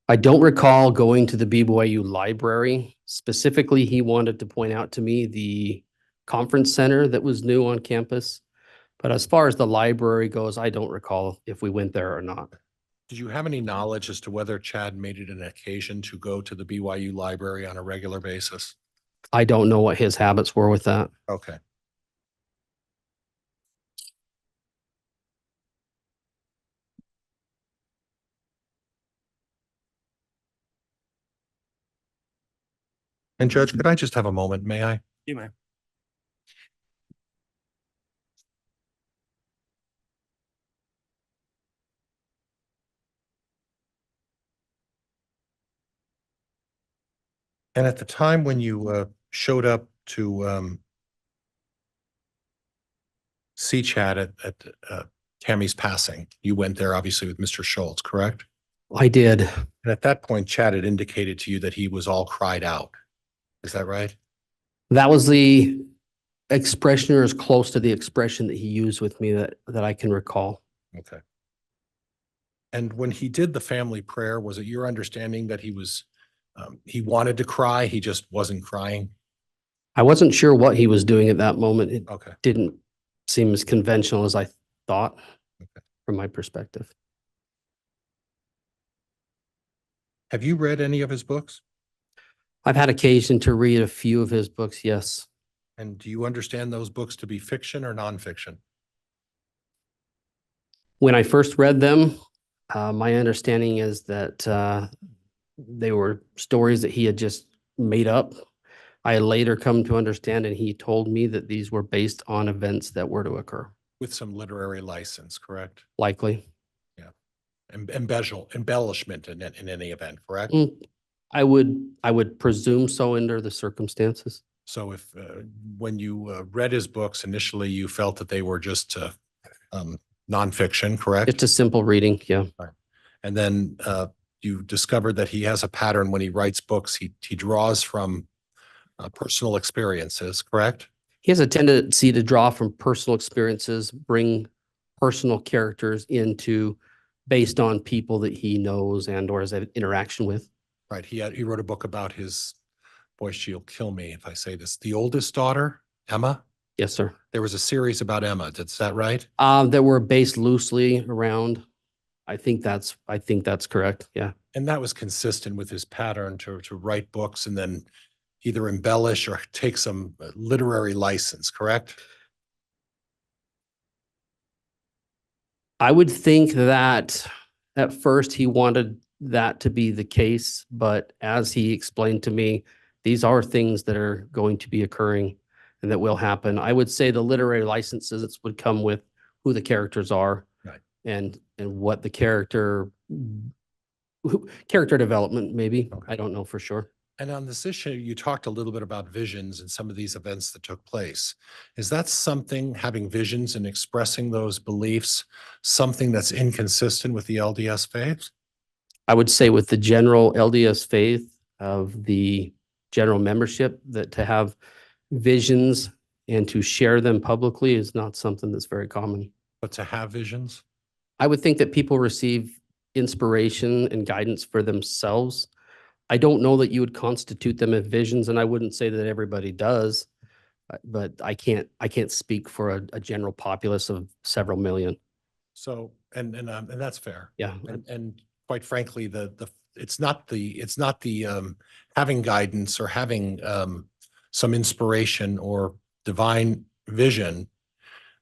[SPEAKER 1] I don't recall going to the BYU library. Specifically, he wanted to point out to me the conference center that was new on campus. But as far as the library goes, I don't recall if we went there or not.
[SPEAKER 3] Did you have any knowledge as to whether Chad made it an occasion to go to the BYU library on a regular basis?
[SPEAKER 1] I don't know what his habits were with that.
[SPEAKER 3] Okay. And Judge, could I just have a moment, may I?
[SPEAKER 4] You may.
[SPEAKER 3] And at the time when you showed up to see Chad at Tammy's passing, you went there obviously with Mr. Schultz, correct?
[SPEAKER 1] I did.
[SPEAKER 3] And at that point, Chad had indicated to you that he was all cried out. Is that right?
[SPEAKER 1] That was the expression, or as close to the expression that he used with me that I can recall.
[SPEAKER 3] Okay. And when he did the family prayer, was it your understanding that he wanted to cry, he just wasn't crying?
[SPEAKER 1] I wasn't sure what he was doing at that moment. It
[SPEAKER 3] Okay.
[SPEAKER 1] didn't seem as conventional as I thought
[SPEAKER 3] Okay.
[SPEAKER 1] from my perspective.
[SPEAKER 3] Have you read any of his books?
[SPEAKER 1] I've had occasion to read a few of his books, yes.
[SPEAKER 3] And do you understand those books to be fiction or nonfiction?
[SPEAKER 1] When I first read them, my understanding is that they were stories that he had just made up. I later come to understand, and he told me that these were based on events that were to occur,
[SPEAKER 3] With some literary license, correct?
[SPEAKER 1] likely.
[SPEAKER 3] Embellishment in any event, correct?
[SPEAKER 1] Mm, I would presume so under the circumstances.
[SPEAKER 3] So if, when you read his books initially, you felt that they were just nonfiction, correct?
[SPEAKER 1] Just a simple reading, yeah.
[SPEAKER 3] And then you discovered that he has a pattern when he writes books. He draws from personal experiences, correct?
[SPEAKER 1] He has a tendency to draw from personal experiences, bring personal characters into based on people that he knows and or has had interaction with.
[SPEAKER 3] Right. He wrote a book about his, boy, she'll kill me if I say this, the oldest daughter, Emma.
[SPEAKER 1] Yes, sir.
[SPEAKER 3] There was a series about Emma. Is that right?
[SPEAKER 1] That were based loosely around. I think that's correct. Yeah.
[SPEAKER 3] And that was consistent with his pattern to write books and then either embellish or take some literary license, correct?
[SPEAKER 1] I would think that at first he wanted that to be the case, but as he explained to me, these are things that are going to be occurring and that will happen. I would say the literary licenses would come with who the characters are.
[SPEAKER 3] Right.
[SPEAKER 1] And what the character development, maybe.
[SPEAKER 3] Okay.
[SPEAKER 1] I don't know for sure.
[SPEAKER 3] And on this issue, you talked a little bit about visions and some of these events that took place. Is that something, having visions and expressing those beliefs, something that's inconsistent with the LDS faith?
[SPEAKER 1] I would say with the general LDS faith of the general membership, that to have visions and to share them publicly is not something that's very common.
[SPEAKER 3] But to have visions?
[SPEAKER 1] I would think that people receive inspiration and guidance for themselves. I don't know that you would constitute them as visions, and I wouldn't say that everybody does, but I can't speak for a general populace of several million.
[SPEAKER 3] So, and that's fair.
[SPEAKER 1] Yeah.
[SPEAKER 3] And quite frankly, it's not the having guidance or having some inspiration or divine vision.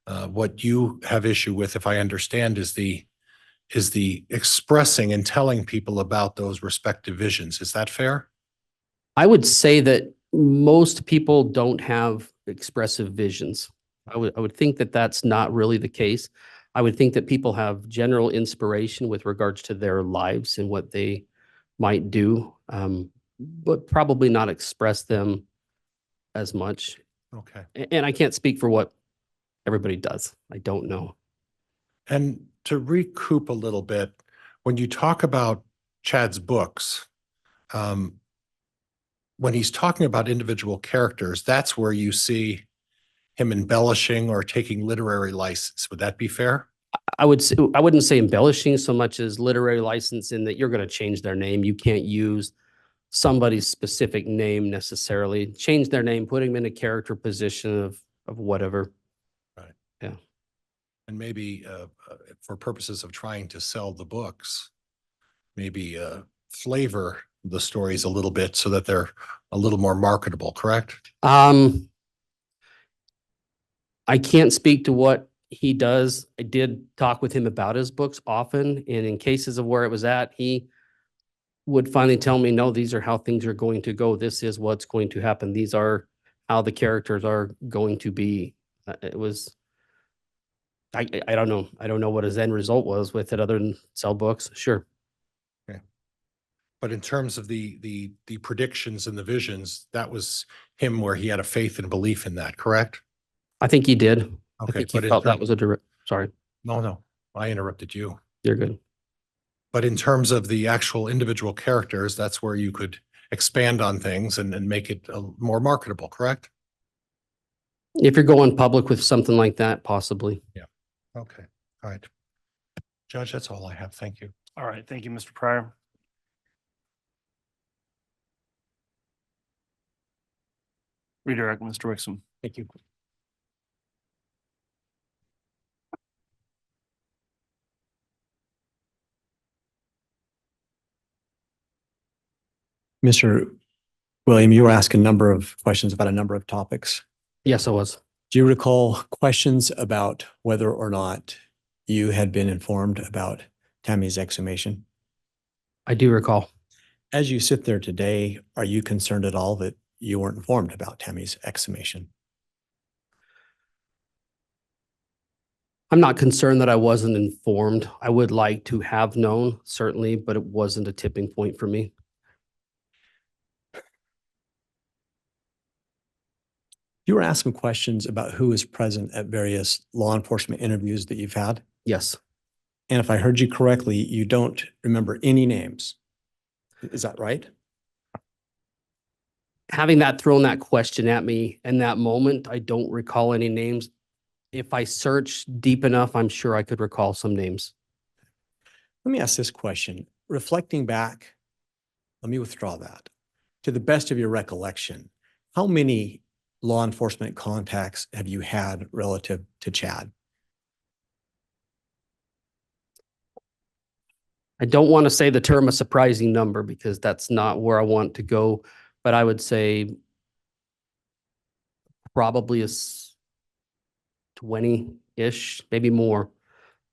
[SPEAKER 3] What you have issue with, if I understand, is the expressing and telling people about those respective visions. Is that fair?
[SPEAKER 1] I would say that most people don't have expressive visions. I would think that that's not really the case. I would think that people have general inspiration with regards to their lives and what they might do, but probably not express them as much.
[SPEAKER 3] Okay.
[SPEAKER 1] And I can't speak for what everybody does. I don't know.
[SPEAKER 3] And to recoup a little bit, when you talk about Chad's books, when he's talking about individual characters, that's where you see him embellishing or taking literary license. Would that be fair?
[SPEAKER 1] I wouldn't say embellishing so much as literary license, in that you're going to change their name. You can't use somebody's specific name necessarily. Change their name, put them in a character position of whatever.
[SPEAKER 3] Right.
[SPEAKER 1] Yeah.
[SPEAKER 3] And maybe for purposes of trying to sell the books, maybe flavor the stories a little bit so that they're a little more marketable, correct?
[SPEAKER 1] I can't speak to what he does. I did talk with him about his books often, and in cases of where it was at, he would finally tell me, no, these are how things are going to go. This is what's going to happen. These are how the characters are going to be. It was, I don't know. I don't know what his end result was with it other than sell books. Sure.
[SPEAKER 3] But in terms of the predictions and the visions, that was him where he had a faith and belief in that, correct?
[SPEAKER 1] I think he did. I
[SPEAKER 3] Okay,
[SPEAKER 1] think he
[SPEAKER 3] but in
[SPEAKER 1] felt that
[SPEAKER 3] term-
[SPEAKER 1] was a direct, sorry,
[SPEAKER 3] No, I interrupted you.
[SPEAKER 1] you're good.
[SPEAKER 3] But in terms of the actual individual characters, that's where you could expand on things and make it more marketable, correct?
[SPEAKER 1] If you're going public with something like that, possibly.
[SPEAKER 3] Okay, all right. Judge, that's all I have. Thank you.
[SPEAKER 4] All right, thank you, Mr. Pryor. Redirect, Mr. Wixom.
[SPEAKER 2] Thank you. Mr. William, you were asking a number of questions about a number of topics.
[SPEAKER 1] Yes, I was.
[SPEAKER 2] Do you recall questions about whether or not you had been informed about Tammy's exhumation?
[SPEAKER 1] I do recall.
[SPEAKER 2] As you sit there today, are you concerned at all that you weren't informed about Tammy's exhumation?
[SPEAKER 1] I'm not concerned that I wasn't informed. I would like to have known, certainly, but it wasn't a tipping point for me.
[SPEAKER 2] You were asking questions about who was present at various law enforcement interviews that you've had.
[SPEAKER 1] Yes.
[SPEAKER 2] And if I heard you correctly, you don't remember any names. Is that right?
[SPEAKER 1] Having thrown that question at me in that moment, I don't recall any names. If I search deep enough, I'm sure I could recall some names.
[SPEAKER 2] Let me ask this question. Reflecting back, let me withdraw that. To the best of your recollection, how many law enforcement contacts have you had relative to Chad?
[SPEAKER 1] I don't want to say the term a surprising number because that's not where I want to go, but I would say probably 20-ish, maybe more.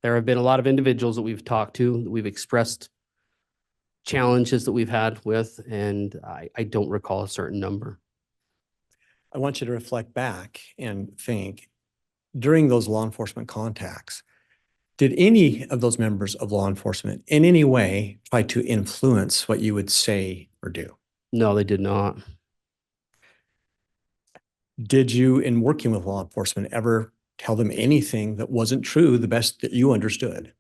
[SPEAKER 1] There have been a lot of individuals that we've talked to, that we've expressed challenges that we've had with, and I don't recall a certain number.
[SPEAKER 2] I want you to reflect back and think, during those law enforcement contacts, did any of those members of law enforcement in any way try to influence what you would say or do?
[SPEAKER 1] No, they did not.
[SPEAKER 2] Did you, in working with law enforcement, ever tell them anything that wasn't true, the best that you understood?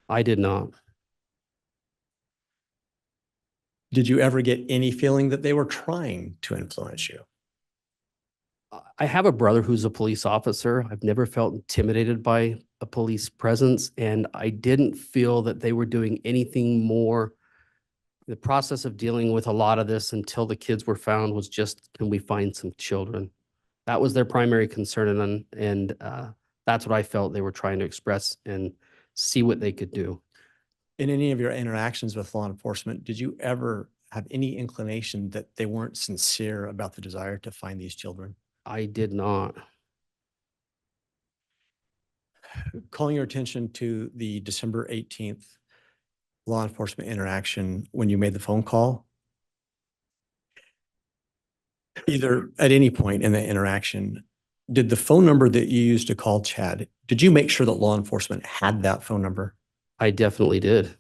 [SPEAKER 1] I did not.
[SPEAKER 2] Did you ever get any feeling that they were trying to influence you?
[SPEAKER 1] I have a brother who's a police officer. I've never felt intimidated by a police presence, and I didn't feel that they were doing anything more. The process of dealing with a lot of this until the kids were found was just, can we find some children? That was their primary concern, and that's what I felt they were trying to express and see what they could do.
[SPEAKER 2] In any of your interactions with law enforcement, did you ever have any inclination that they weren't sincere about the desire to find these children?
[SPEAKER 1] I did not.
[SPEAKER 2] Calling your attention to the December 18th law enforcement interaction when you made the phone call, either at any point in the interaction, did the phone number that you used to call Chad, did you make sure that law enforcement had that phone number?
[SPEAKER 1] I definitely did.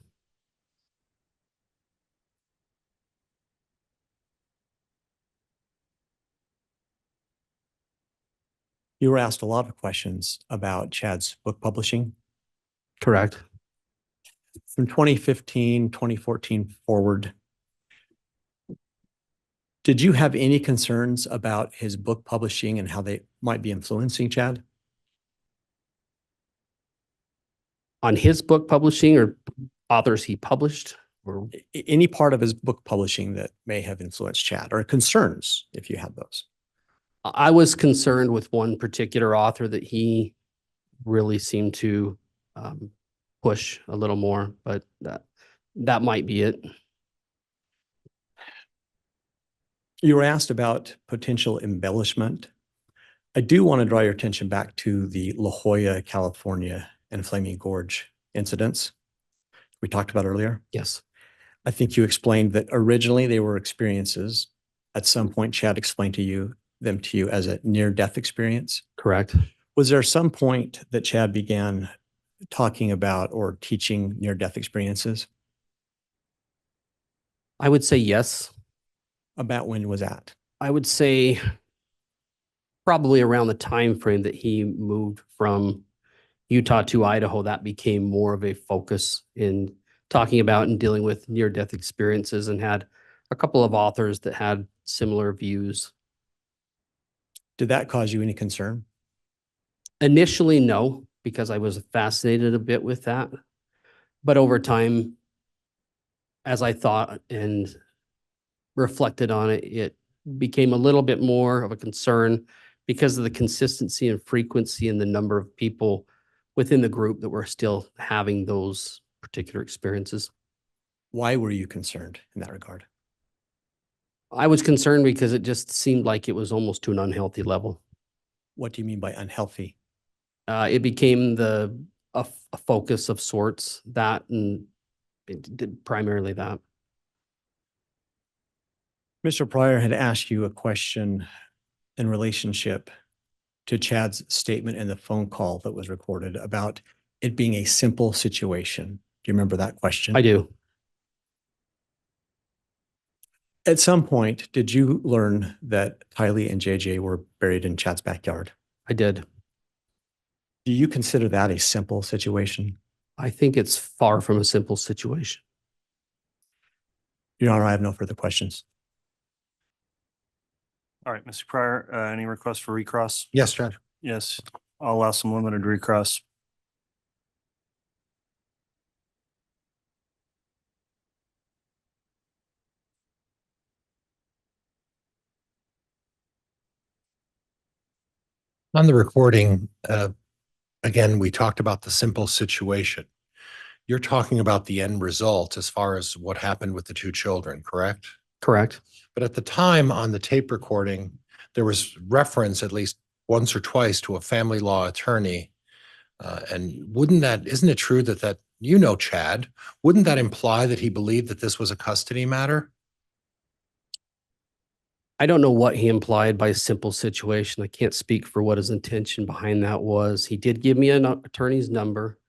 [SPEAKER 2] You were asked a lot of questions about Chad's book publishing.
[SPEAKER 1] Correct.
[SPEAKER 2] From 2015, 2014 forward, did you have any concerns about his book publishing and how they might be influencing Chad?
[SPEAKER 1] On his book publishing or authors he published? Or
[SPEAKER 2] Any part of his book publishing that may have influenced Chad, or concerns if you had those?
[SPEAKER 1] I was concerned with one particular author that he really seemed to push a little more, but that might be it.
[SPEAKER 2] You were asked about potential embellishment. I do want to draw your attention back to the La Jolla, California and Flaming Gorge incidents we talked about earlier.
[SPEAKER 1] Yes,
[SPEAKER 2] I think you explained that originally they were experiences. At some point, Chad explained them to you as a near-death experience.
[SPEAKER 1] correct.
[SPEAKER 2] Was there some point that Chad began talking about or teaching near-death experiences?
[SPEAKER 1] I would say yes.
[SPEAKER 2] About when was that?
[SPEAKER 1] I would say probably around the time frame that he moved from Utah to Idaho, that became more of a focus in talking about and dealing with near-death experiences, and had a couple of authors that had similar views.
[SPEAKER 2] Did that cause you any concern?
[SPEAKER 1] Initially, no, because I was fascinated a bit with that. But over time, as I thought and reflected on it, it became a little bit more of a concern because of the consistency and frequency and the number of people within the group that were still having those particular experiences.
[SPEAKER 2] Why were you concerned in that regard?
[SPEAKER 1] I was concerned because it just seemed like it was almost to an unhealthy level.
[SPEAKER 2] What do you mean by unhealthy?
[SPEAKER 1] It became a focus of sorts, that, and it did primarily that.
[SPEAKER 2] Mr. Pryor had asked you a question in relationship to Chad's statement in the phone call that was recorded about it being a simple situation. Do you remember that question?
[SPEAKER 1] I do.
[SPEAKER 2] At some point, did you learn that Tylee and JJ were buried in Chad's backyard?
[SPEAKER 1] I did.
[SPEAKER 2] Do you consider that a simple situation?
[SPEAKER 1] I think it's far from a simple situation.
[SPEAKER 2] Your Honor, I have no further questions.
[SPEAKER 4] All right, Mr. Pryor, any requests for recross?
[SPEAKER 3] Yes, Judge.
[SPEAKER 4] Yes, I'll allow some limited recross.
[SPEAKER 3] On the recording, again, we talked about the simple situation. You're talking about the end result as far as what happened with the two children, correct?
[SPEAKER 1] Correct?
[SPEAKER 3] But at the time on the tape recording, there was reference at least once or twice to a family law attorney. And isn't it true that you know, Chad, wouldn't that imply that he believed that this was a custody matter?
[SPEAKER 1] I don't know what he implied by a simple situation. I can't speak for what his intention behind that was. He did give me an attorney's number.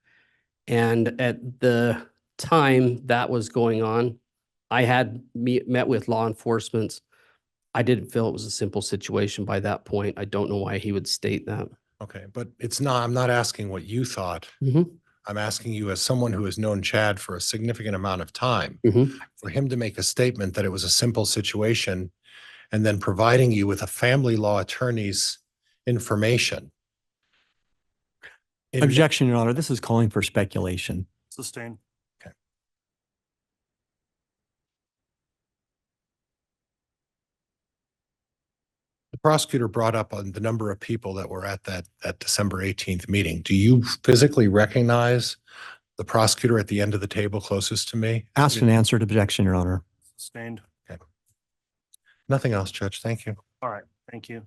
[SPEAKER 1] And at the time that was going on, I had met with law enforcement. I didn't feel it was a simple situation by that point. I don't know why he would state that.
[SPEAKER 3] Okay, but I'm not asking what you thought.
[SPEAKER 1] Mhm.
[SPEAKER 3] I'm asking you as someone who has known Chad for a significant amount of time,
[SPEAKER 1] Mhm.
[SPEAKER 3] for him to make a statement that it was a simple situation and then providing you with a family law attorney's information. In-
[SPEAKER 2] Objection, Your Honor. This is calling for speculation.
[SPEAKER 4] Sustained.
[SPEAKER 3] The prosecutor brought up on the number of people that were at that December 18th meeting. Do you physically recognize the prosecutor at the end of the table closest to me?
[SPEAKER 2] Asked and answered. Objection, Your Honor.
[SPEAKER 4] Sustained.
[SPEAKER 3] Nothing else, Judge. Thank you.
[SPEAKER 4] All right, thank you.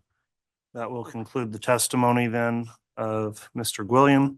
[SPEAKER 4] That will conclude the testimony then of Mr. Gwilliam.